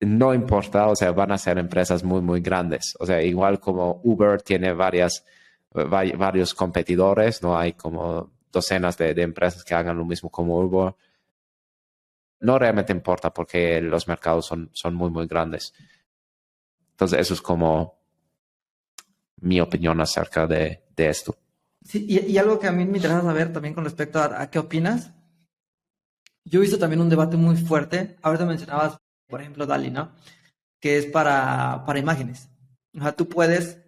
no importa, o sea, van a ser empresas muy, muy grandes. O sea, igual como Uber tiene varios competidores, no hay como docenas de empresas que hagan lo mismo como Uber. No realmente importa porque los mercados son muy, muy grandes. Entonces, eso es como mi opinión acerca de esto. Sí, y algo que a mí me interesa saber también con respecto a qué opinas. Yo he visto también un debate muy fuerte. Ahorita mencionabas, por ejemplo, DALL-E, ¿no? Que es para imágenes. O sea, tú puedes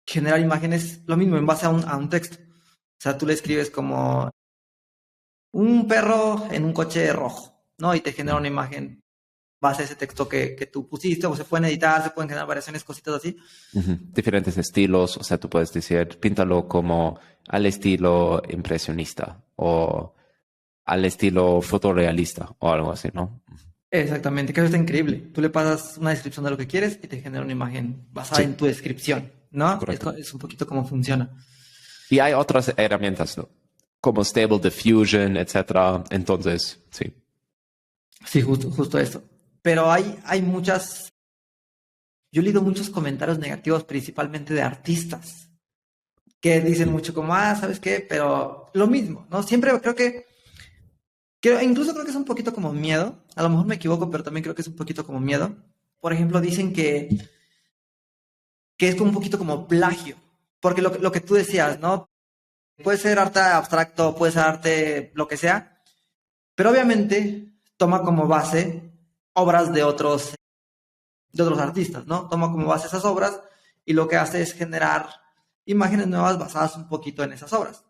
generar imágenes, lo mismo, en base a un texto. O sea, tú le escribes como un perro en un coche rojo, ¿no? Y te genera una imagen base a ese texto que tú pusiste, o se pueden editar, se pueden generar variaciones, cositas así. Diferentes estilos, o sea, tú puedes decir, píntalo como al estilo impresionista o al estilo fotorrealista o algo así, ¿no? Exactamente, que eso está increíble. Tú le pasas una descripción de lo que quieres y te genera una imagen basada Sí, en tu descripción, ¿no? correcto. Es un poquito cómo funciona. Y hay otras herramientas, ¿no? Como Stable Diffusion, etcétera. Entonces, sí. Sí, justo eso. Pero hay muchas, yo he leído muchos comentarios negativos, principalmente de artistas, que dicen mucho como, ¿sabes qué? Pero lo mismo, ¿no? Siempre incluso creo que es un poquito como miedo, a lo mejor me equivoco, pero también creo que es un poquito como miedo. Por ejemplo, dicen que es como un poquito como plagio, porque lo que tú decías, ¿no? Puede ser arte abstracto, puede ser arte lo que sea, pero obviamente toma como base obras de otros artistas, ¿no? Toma como base esas obras y lo que hace es generar imágenes nuevas basadas un poquito en esas obras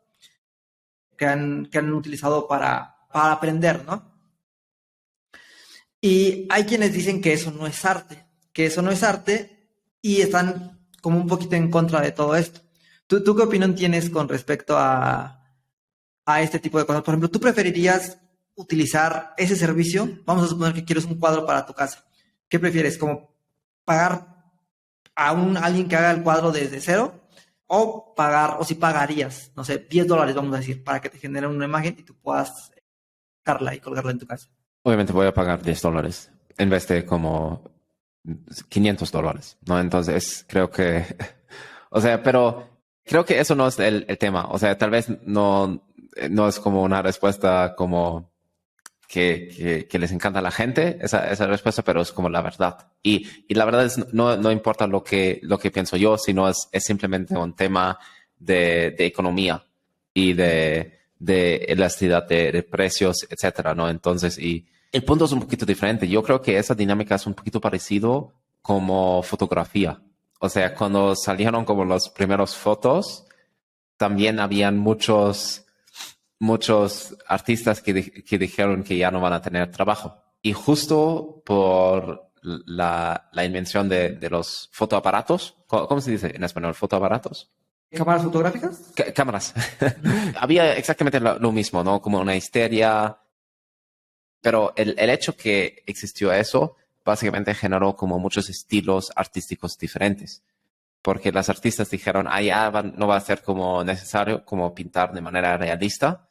que han utilizado para aprender, ¿no? Y hay quienes dicen que eso no es arte, que eso no es arte y están como un poquito en contra de todo esto. ¿Tú qué opinión tienes con respecto a este tipo de cosas? Por ejemplo, ¿tú preferirías utilizar ese servicio? Vamos a suponer que quieres un cuadro para tu casa. ¿Qué prefieres? ¿Como pagar a alguien que haga el cuadro desde cero? O pagar, o si pagarías, no sé, $10, vamos a decir, para que te genere una imagen y tú puedas sacarla y colgarla en tu casa. Obviamente voy a pagar $10 en vez de como $500, ¿no? Entonces, creo que, o sea, pero creo que eso no es el tema. O sea, tal vez no es como una respuesta como que les encanta a la gente, esa respuesta, pero es como la verdad. Y la verdad es, no importa lo que pienso yo, sino es simplemente un tema de economía y de elasticidad de precios, etcétera, ¿no? Entonces, y el punto es un poquito diferente. Yo creo que esa dinámica es un poquito parecido como fotografía. O sea, cuando salieron como las primeras fotos, también habían muchos artistas que dijeron que ya no van a tener trabajo. Y justo por la invención de los fotoaparatos, ¿cómo se dice en español? ¿Fotoaparatos? ¿Cámaras fotográficas? Cámaras. Había exactamente lo mismo, ¿no? Como una histeria. Pero el hecho que existió eso, básicamente generó como muchos estilos artísticos diferentes. Porque las artistas dijeron, no va a ser como necesario como pintar de manera realista,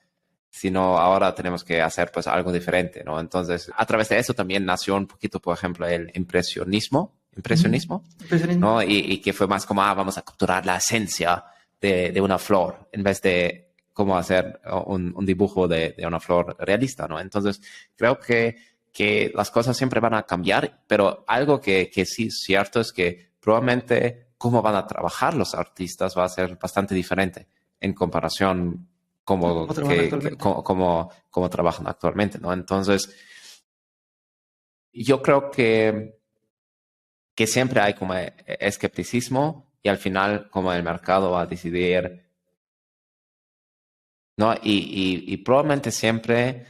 sino ahora tenemos que hacer pues algo diferente, ¿no? Entonces, a través de eso también nació un poquito, por ejemplo, el impresionismo. impresionismo, Impresionismo. ¿no? Y que fue más como, vamos a capturar la esencia de una flor, en vez de cómo hacer un dibujo de una flor realista, ¿no? Entonces, creo que las cosas siempre van a cambiar, pero algo que sí es cierto es que probablemente cómo van a trabajar los artistas va a ser bastante diferente en comparación ¿Cómo trabajan actualmente? como trabajan actualmente, ¿no? Entonces, yo creo que siempre hay como escepticismo y al final como el mercado va a decidir, ¿no? Y probablemente siempre,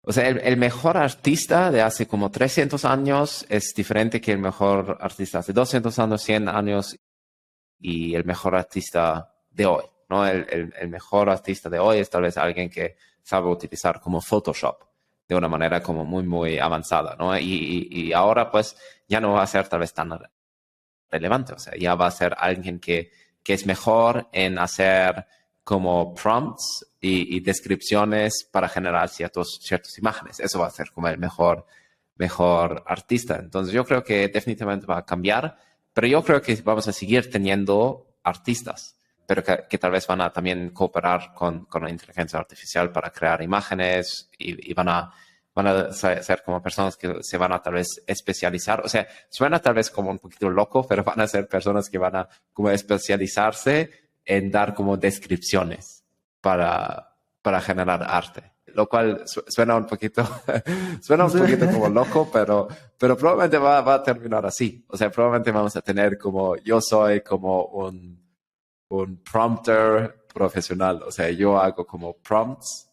o sea, el mejor artista de hace como 300 años es diferente que el mejor artista hace 200 años, 100 años y el mejor artista de hoy, ¿no? El mejor artista de hoy es tal vez alguien que sabe utilizar como Photoshop de una manera como muy, muy avanzada, ¿no? Y ahora pues ya no va a ser tal vez tan relevante, o sea, ya va a ser alguien que es mejor en hacer como prompts y descripciones para generar ciertas imágenes. Eso va a ser como el mejor artista. Entonces yo creo que definitivamente va a cambiar, pero yo creo que vamos a seguir teniendo artistas, pero que tal vez van a también cooperar con la inteligencia artificial para crear imágenes y van a ser como personas que se van a tal vez especializar. O sea, suena tal vez como un poquito loco, pero van a ser personas que van a como especializarse en dar como descripciones para generar arte. Lo cual suena un poquito, como loco, pero probablemente va a terminar así. O sea, probablemente vamos a tener como, yo soy como un prompter profesional. O sea, yo hago como prompts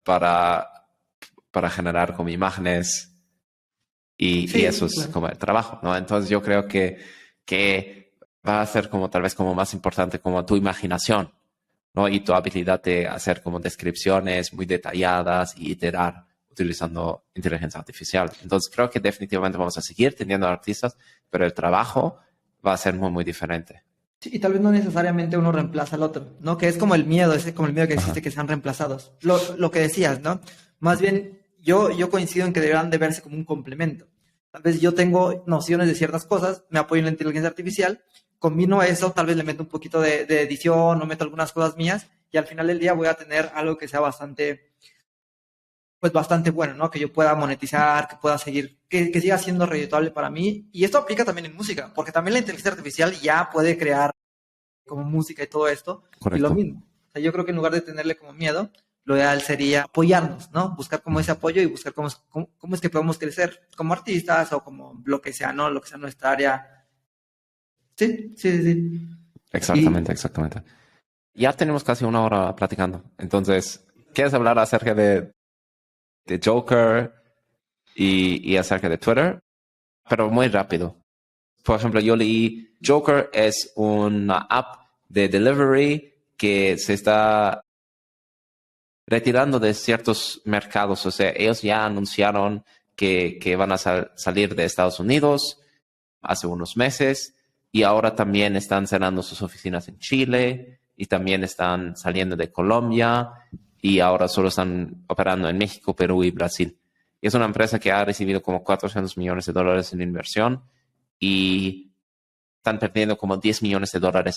para generar como imágenes y Sí, eso es claro. como el trabajo, ¿no? Entonces yo creo que va a ser como tal vez como más importante como tu imaginación, ¿no? Y tu habilidad de hacer como descripciones muy detalladas y iterar utilizando inteligencia artificial. Entonces creo que definitivamente vamos a seguir teniendo artistas, pero el trabajo va a ser muy, muy diferente. Sí, y tal vez no necesariamente uno reemplaza al otro, ¿no? Que es como el miedo, ese como el miedo que existe Ajá. que sean reemplazados. Lo que decías, ¿no? Más bien, yo coincido en que deberán de verse como un complemento. Tal vez yo tengo nociones de ciertas cosas, me apoyo en la inteligencia artificial, combino eso, tal vez le meto un poquito de edición o meto algunas cosas mías y al final del día voy a tener algo que sea bastante, pues bastante bueno, ¿no? Que yo pueda monetizar, que pueda seguir, que siga siendo redituable para mí. Y esto aplica también en música, porque también la inteligencia artificial ya puede crear como música y todo esto, y lo Correcto. mismo. O sea, yo creo que en lugar de tenerle como miedo, lo ideal sería apoyarnos, ¿no? Buscar como ese apoyo y buscar cómo es que podemos crecer como artistas o como lo que sea, ¿no? Lo que sea nuestra área. Sí, sí, sí, sí. Exactamente, Y exactamente. Ya tenemos casi una hora platicando. Entonces, ¿quieres hablar acerca de Joker y acerca de Twitter? Pero muy rápido. Por ejemplo, yo leí Joker es una app de delivery que se está retirando de ciertos mercados. O sea, ellos ya anunciaron que van a salir de Estados Unidos hace unos meses y ahora también están cerrando sus oficinas en Chile y también están saliendo de Colombia y ahora solo están operando en México, Perú y Brasil. Y es una empresa que ha recibido como $400 millones en inversión y están perdiendo como $10 millones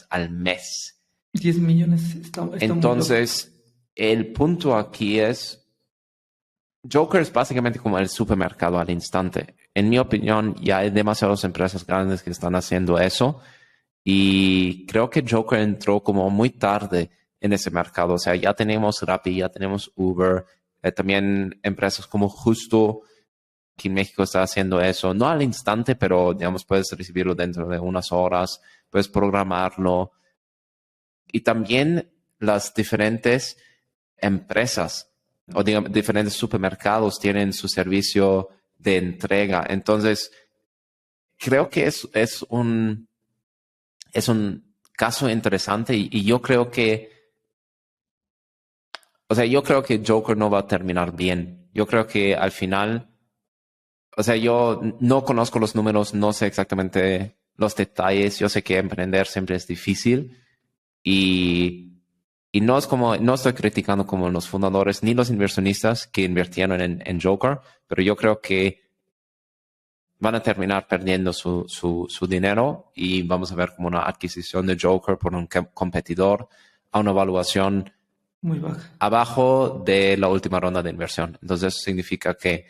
al mes. 10 millones está muy loco. Entonces, el punto aquí es, Joker es básicamente como el supermercado al instante. En mi opinión, ya hay demasiadas empresas grandes que están haciendo eso y creo que Joker entró como muy tarde en ese mercado. O sea, ya tenemos Rappi, ya tenemos Uber, también empresas como Justo, que en México está haciendo eso, no al instante, pero digamos, puedes recibirlo dentro de unas horas, puedes programarlo. Y también las diferentes empresas o digamos, diferentes supermercados tienen su servicio de entrega. Entonces, creo que es un caso interesante y yo creo que, o sea, yo creo que Joker no va a terminar bien. Yo creo que al final, o sea, yo no conozco los números, no sé exactamente los detalles. Yo sé que emprender siempre es difícil y no es como, no estoy criticando como los fundadores ni los inversionistas que invirtieron en Joker, pero yo creo que van a terminar perdiendo su dinero y vamos a ver como una adquisición de Joker por un competidor a una evaluación Muy baja. abajo de la última ronda de inversión. Entonces eso significa que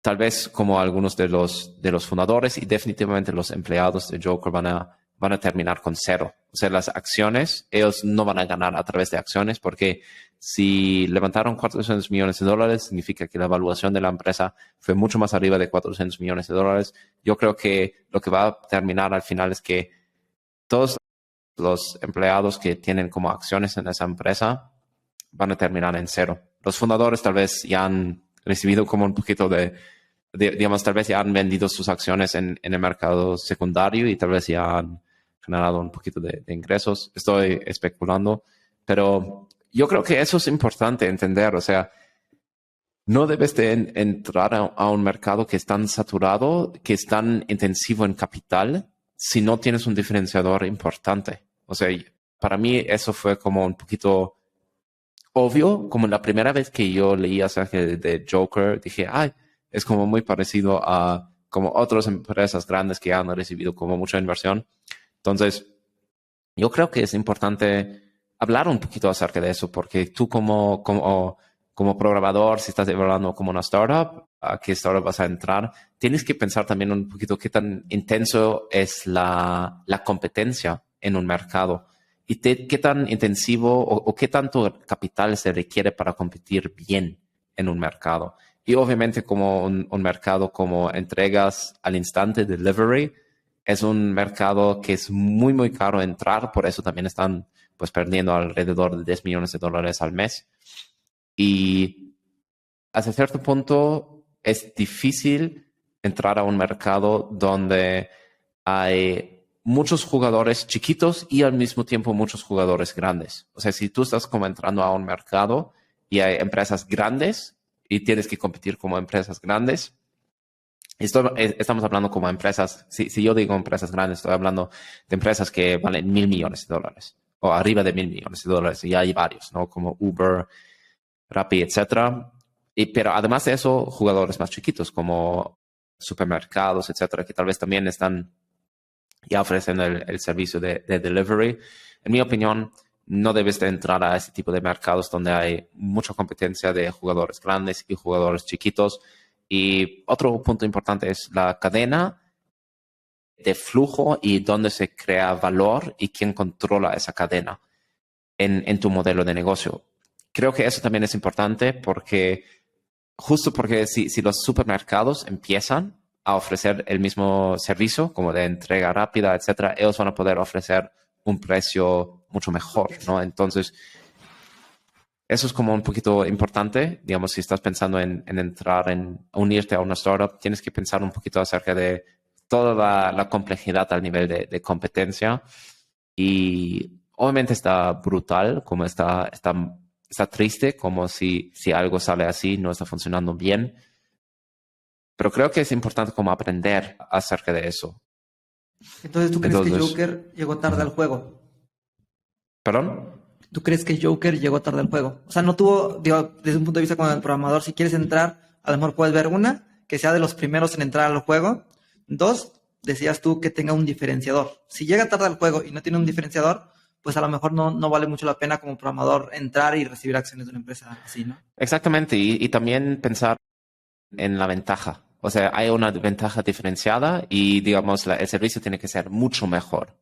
tal vez como algunos de los fundadores y definitivamente los empleados de Joker van a terminar con cero. O sea, las acciones, ellos no van a ganar a través de acciones porque si levantaron $400 millones, significa que la evaluación de la empresa fue mucho más arriba de $400 millones. Yo creo que lo que va a terminar al final es que todos los empleados que tienen como acciones en esa empresa van a terminar en cero. Los fundadores tal vez ya han recibido como un poquito digamos, tal vez ya han vendido sus acciones en el mercado secundario y tal vez ya han generado un poquito de ingresos. Estoy especulando, pero yo creo que eso es importante entender. O sea, no debes de entrar a un mercado que es tan saturado, que es tan intensivo en capital, si no tienes un diferenciador importante. O sea, para mí eso fue como un poquito obvio, como la primera vez que yo leí acerca de Joker, dije, ay, es como muy parecido a como otras empresas grandes que han recibido como mucha inversión. Entonces, yo creo que es importante hablar un poquito acerca de eso, porque tú como programador, si estás evaluando como una startup, a qué startup vas a entrar, tienes que pensar también un poquito qué tan intenso es la competencia en un mercado y qué tan intensivo o qué tanto capital se requiere para competir bien en un mercado. Y obviamente como un mercado como entregas al instante, delivery, es un mercado que es muy, muy caro entrar, por eso también están pues perdiendo alrededor de $10 millones al mes. Y hasta cierto punto es difícil entrar a un mercado donde hay muchos jugadores chiquitos y al mismo tiempo muchos jugadores grandes. O sea, si tú estás como entrando a un mercado y hay empresas grandes y tienes que competir como empresas grandes, estamos hablando como empresas, si yo digo empresas grandes, estoy hablando de empresas que valen $1,000 millones o arriba de $1,000 millones y hay varios, ¿no? Como Uber, Rappi, etcétera. Pero además de eso, jugadores más chiquitos como supermercados, etcétera, que tal vez también están ya ofrecen el servicio de delivery. En mi opinión, no debes de entrar a ese tipo de mercados donde hay mucha competencia de jugadores grandes y jugadores chiquitos. Y otro punto importante es la cadena de flujo y dónde se crea valor y quién controla esa cadena en tu modelo de negocio. Creo que eso también es importante porque justo porque si los supermercados empiezan a ofrecer el mismo servicio como de entrega rápida, etcétera, ellos van a poder ofrecer un precio mucho mejor, ¿no? Entonces, eso es como un poquito importante. Digamos, si estás pensando en entrar, en unirte a una startup, tienes que pensar un poquito acerca de toda la complejidad al nivel de competencia. Y obviamente está brutal, como está triste, como si algo sale así, no está funcionando bien. Pero creo que es importante como aprender acerca de eso. Entonces, ¿tú crees que Joker llegó tarde al juego? ¿Perdón? ¿Tú crees que Joker llegó tarde al juego? O sea, no tuvo, digo, desde un punto de vista como el programador, si quieres entrar, a lo mejor puedes ver que sea de los primeros en entrar al juego. Dos, decías tú que tenga un diferenciador. Si llega tarde al juego y no tiene un diferenciador, pues a lo mejor no vale mucho la pena como programador entrar y recibir acciones de una empresa así, ¿no? Exactamente, y también pensar en la ventaja. O sea, hay una ventaja diferenciada y, digamos, el servicio tiene que ser mucho mejor,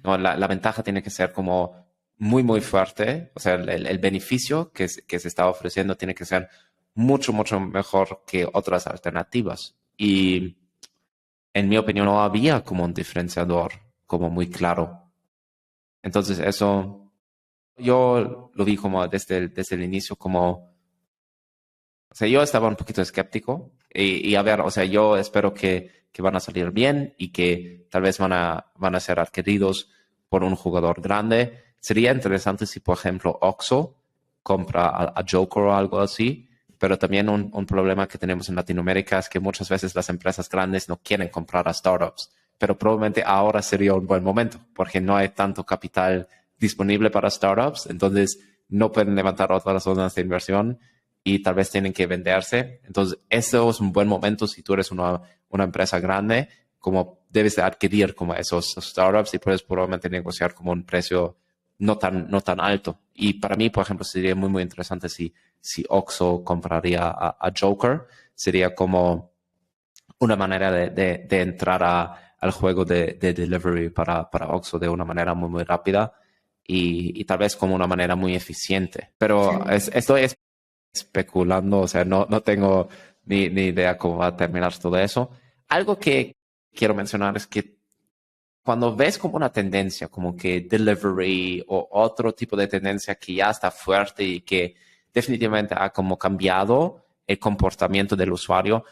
¿no? La ventaja tiene que ser como muy, muy fuerte. O sea, el beneficio que se está ofreciendo tiene que ser mucho, mucho mejor que otras alternativas. Y en mi opinión no había como un diferenciador como muy claro. Entonces eso yo lo vi como desde el inicio como, o sea, yo estaba un poquito escéptico y a ver, o sea, yo espero que van a salir bien y que tal vez van a ser adquiridos por un jugador grande. Sería interesante si, por ejemplo, Oxxo compra a Joker o algo así, pero también un problema que tenemos en Latinoamérica es que muchas veces las empresas grandes no quieren comprar a startups, pero probablemente ahora sería un buen momento porque no hay tanto capital disponible para startups, entonces no pueden levantar otras zonas de inversión y tal vez tienen que venderse. Entonces, eso es un buen momento si tú eres una empresa grande, como debes de adquirir como esos startups y puedes probablemente negociar como un precio no tan alto. Y para mí, por ejemplo, sería muy, muy interesante si Oxxo compraría a Joker. Sería como una manera de entrar al juego de delivery para Oxxo de una manera muy, muy rápida y tal vez como una manera muy eficiente. Pero estoy especulando, o sea, no tengo ni idea cómo va a terminar todo eso. Algo que quiero mencionar es que cuando ves como una tendencia, como que delivery o otro tipo de tendencia que ya está fuerte y que definitivamente ha como cambiado el comportamiento del usuario,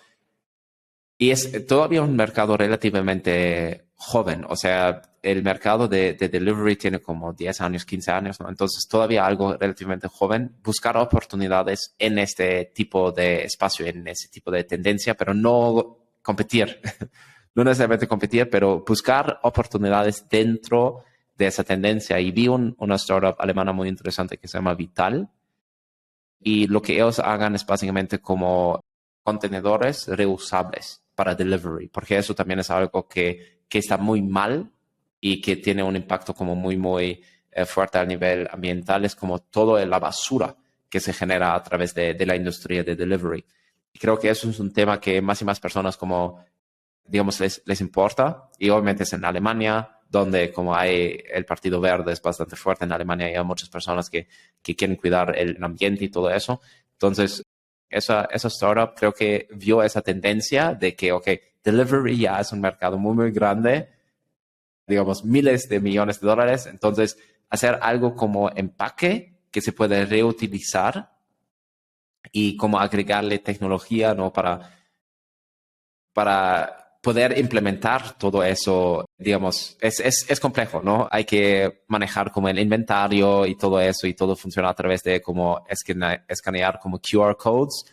y es todavía un mercado relativamente joven, o sea, el mercado de delivery tiene como 10 años, 15 años, ¿no? Entonces todavía algo relativamente joven, buscar oportunidades en este tipo de espacio, en ese tipo de tendencia, pero no competir, no necesariamente competir, pero buscar oportunidades dentro de esa tendencia. Y vi una startup alemana muy interesante que se llama Vital, y lo que ellos hagan es básicamente como contenedores reusables para delivery, porque eso también es algo que está muy mal y que tiene un impacto como muy, muy fuerte a nivel ambiental. Es como toda la basura que se genera a través de la industria de delivery. Y creo que eso es un tema que más y más personas como, digamos, les importa. Y obviamente es en Alemania, donde como hay el Partido Verde es bastante fuerte en Alemania y hay muchas personas que quieren cuidar el ambiente y todo eso. Entonces, esa startup creo que vio esa tendencia de que, ok, delivery ya es un mercado muy, muy grande, digamos, miles de millones de dólares. Entonces, hacer algo como empaque que se puede reutilizar y como agregarle tecnología, ¿no? Para poder implementar todo eso, digamos, es complejo, ¿no? Hay que manejar como el inventario y todo eso, y todo funciona a través de como escanear como QR codes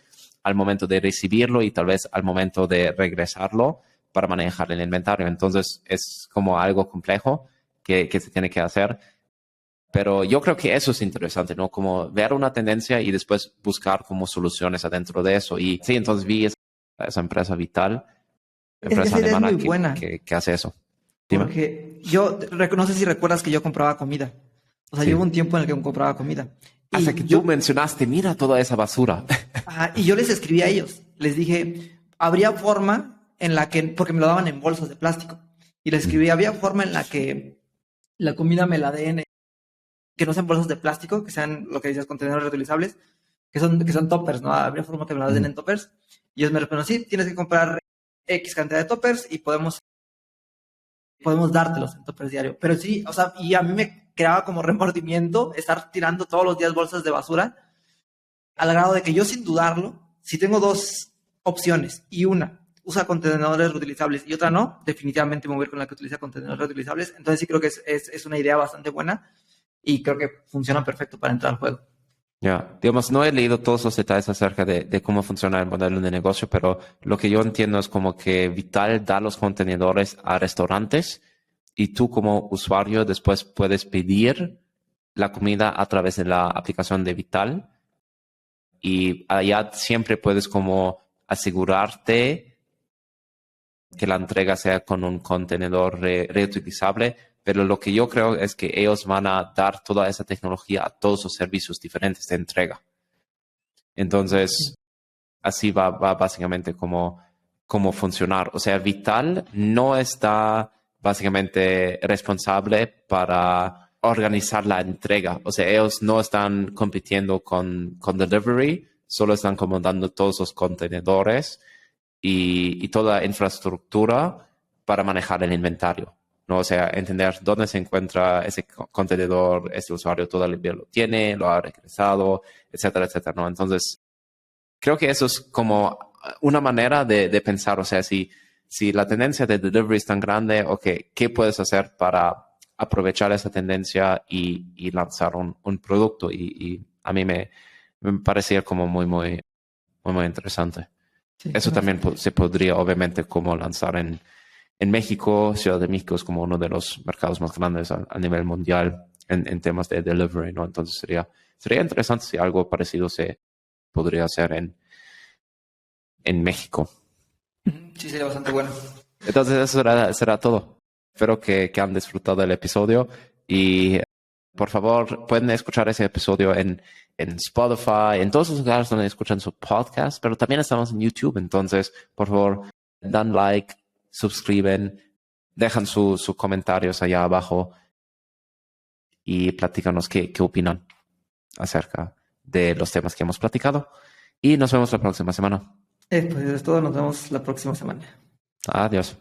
al momento de recibirlo y tal vez al momento de regresarlo para manejar el inventario. Entonces es como algo complejo que se tiene que hacer. Pero yo creo que eso es interesante, ¿no? Como ver una tendencia y después buscar como soluciones adentro de eso. Y sí, entonces vi esa empresa Vital, empresa Esa idea es muy alemana buena, que hace eso. Dime. porque no sé si recuerdas que yo compraba comida. O sea, yo hubo Sí. un tiempo en el que compraba comida. Hasta que Y tú yo, mencionaste, mira toda esa basura. y yo les escribí a ellos. Les dije, habría forma en la que, porque me lo daban en bolsas de plástico. Y les escribí, había forma en la que la comida me la den, que no sean bolsas de plástico, que sean lo que dices, contenedores reutilizables, que son toppers, ¿no? Habría forma que me la den en toppers. Y ellos me respondieron, sí, tienes que comprar X cantidad de toppers y podemos dártelos en toppers diario. Pero sí, o sea, y a mí me creaba como remordimiento estar tirando todos los días bolsas de basura, al grado de que yo, sin dudarlo, si tengo dos opciones y una usa contenedores reutilizables y otra no, definitivamente me voy a ir con la que utiliza contenedores reutilizables. Entonces sí creo que es una idea bastante buena y creo que funciona perfecto para entrar al juego. Ya, digamos, no he leído todos los detalles acerca de cómo funciona el modelo de negocio, pero lo que yo entiendo es como que Vital da los contenedores a restaurantes y tú como usuario después puedes pedir la comida a través de la aplicación de Vital y allá siempre puedes como asegurarte que la entrega sea con un contenedor reutilizable, pero lo que yo creo es que ellos van a dar toda esa tecnología a todos los servicios diferentes de entrega. Entonces, así va básicamente como funcionar. O sea, Vital no está básicamente responsable para organizar la entrega. O sea, ellos no están compitiendo con delivery, solo están como dando todos los contenedores y toda la infraestructura para manejar el inventario, ¿no? O sea, entender dónde se encuentra ese contenedor, ese usuario todavía lo tiene, lo ha regresado, etcétera, etcétera, ¿no? Entonces, creo que eso es como una manera de pensar, o sea, si la tendencia de delivery es tan grande, ok, ¿qué puedes hacer para aprovechar esa tendencia y lanzar un producto? Y a mí me parecía como muy, muy, muy, muy interesante. Sí, Eso también se podría obviamente como lanzar en México. Ciudad de México es como uno de los mercados más grandes a nivel mundial en temas de delivery, ¿no? Entonces sería interesante si algo parecido podría ser en México. Sí, sería bastante bueno. Entonces eso será todo. Espero que han disfrutado del episodio y por favor pueden escuchar ese episodio en Spotify, en todos los lugares donde escuchan su podcast, pero también estamos en YouTube. Entonces, por favor, dan like, suscriben, dejan sus comentarios allá abajo y platícanos qué opinan acerca de los temas que hemos platicado. Y nos vemos la próxima semana. Pues eso es todo. Nos vemos la próxima semana. Adiós.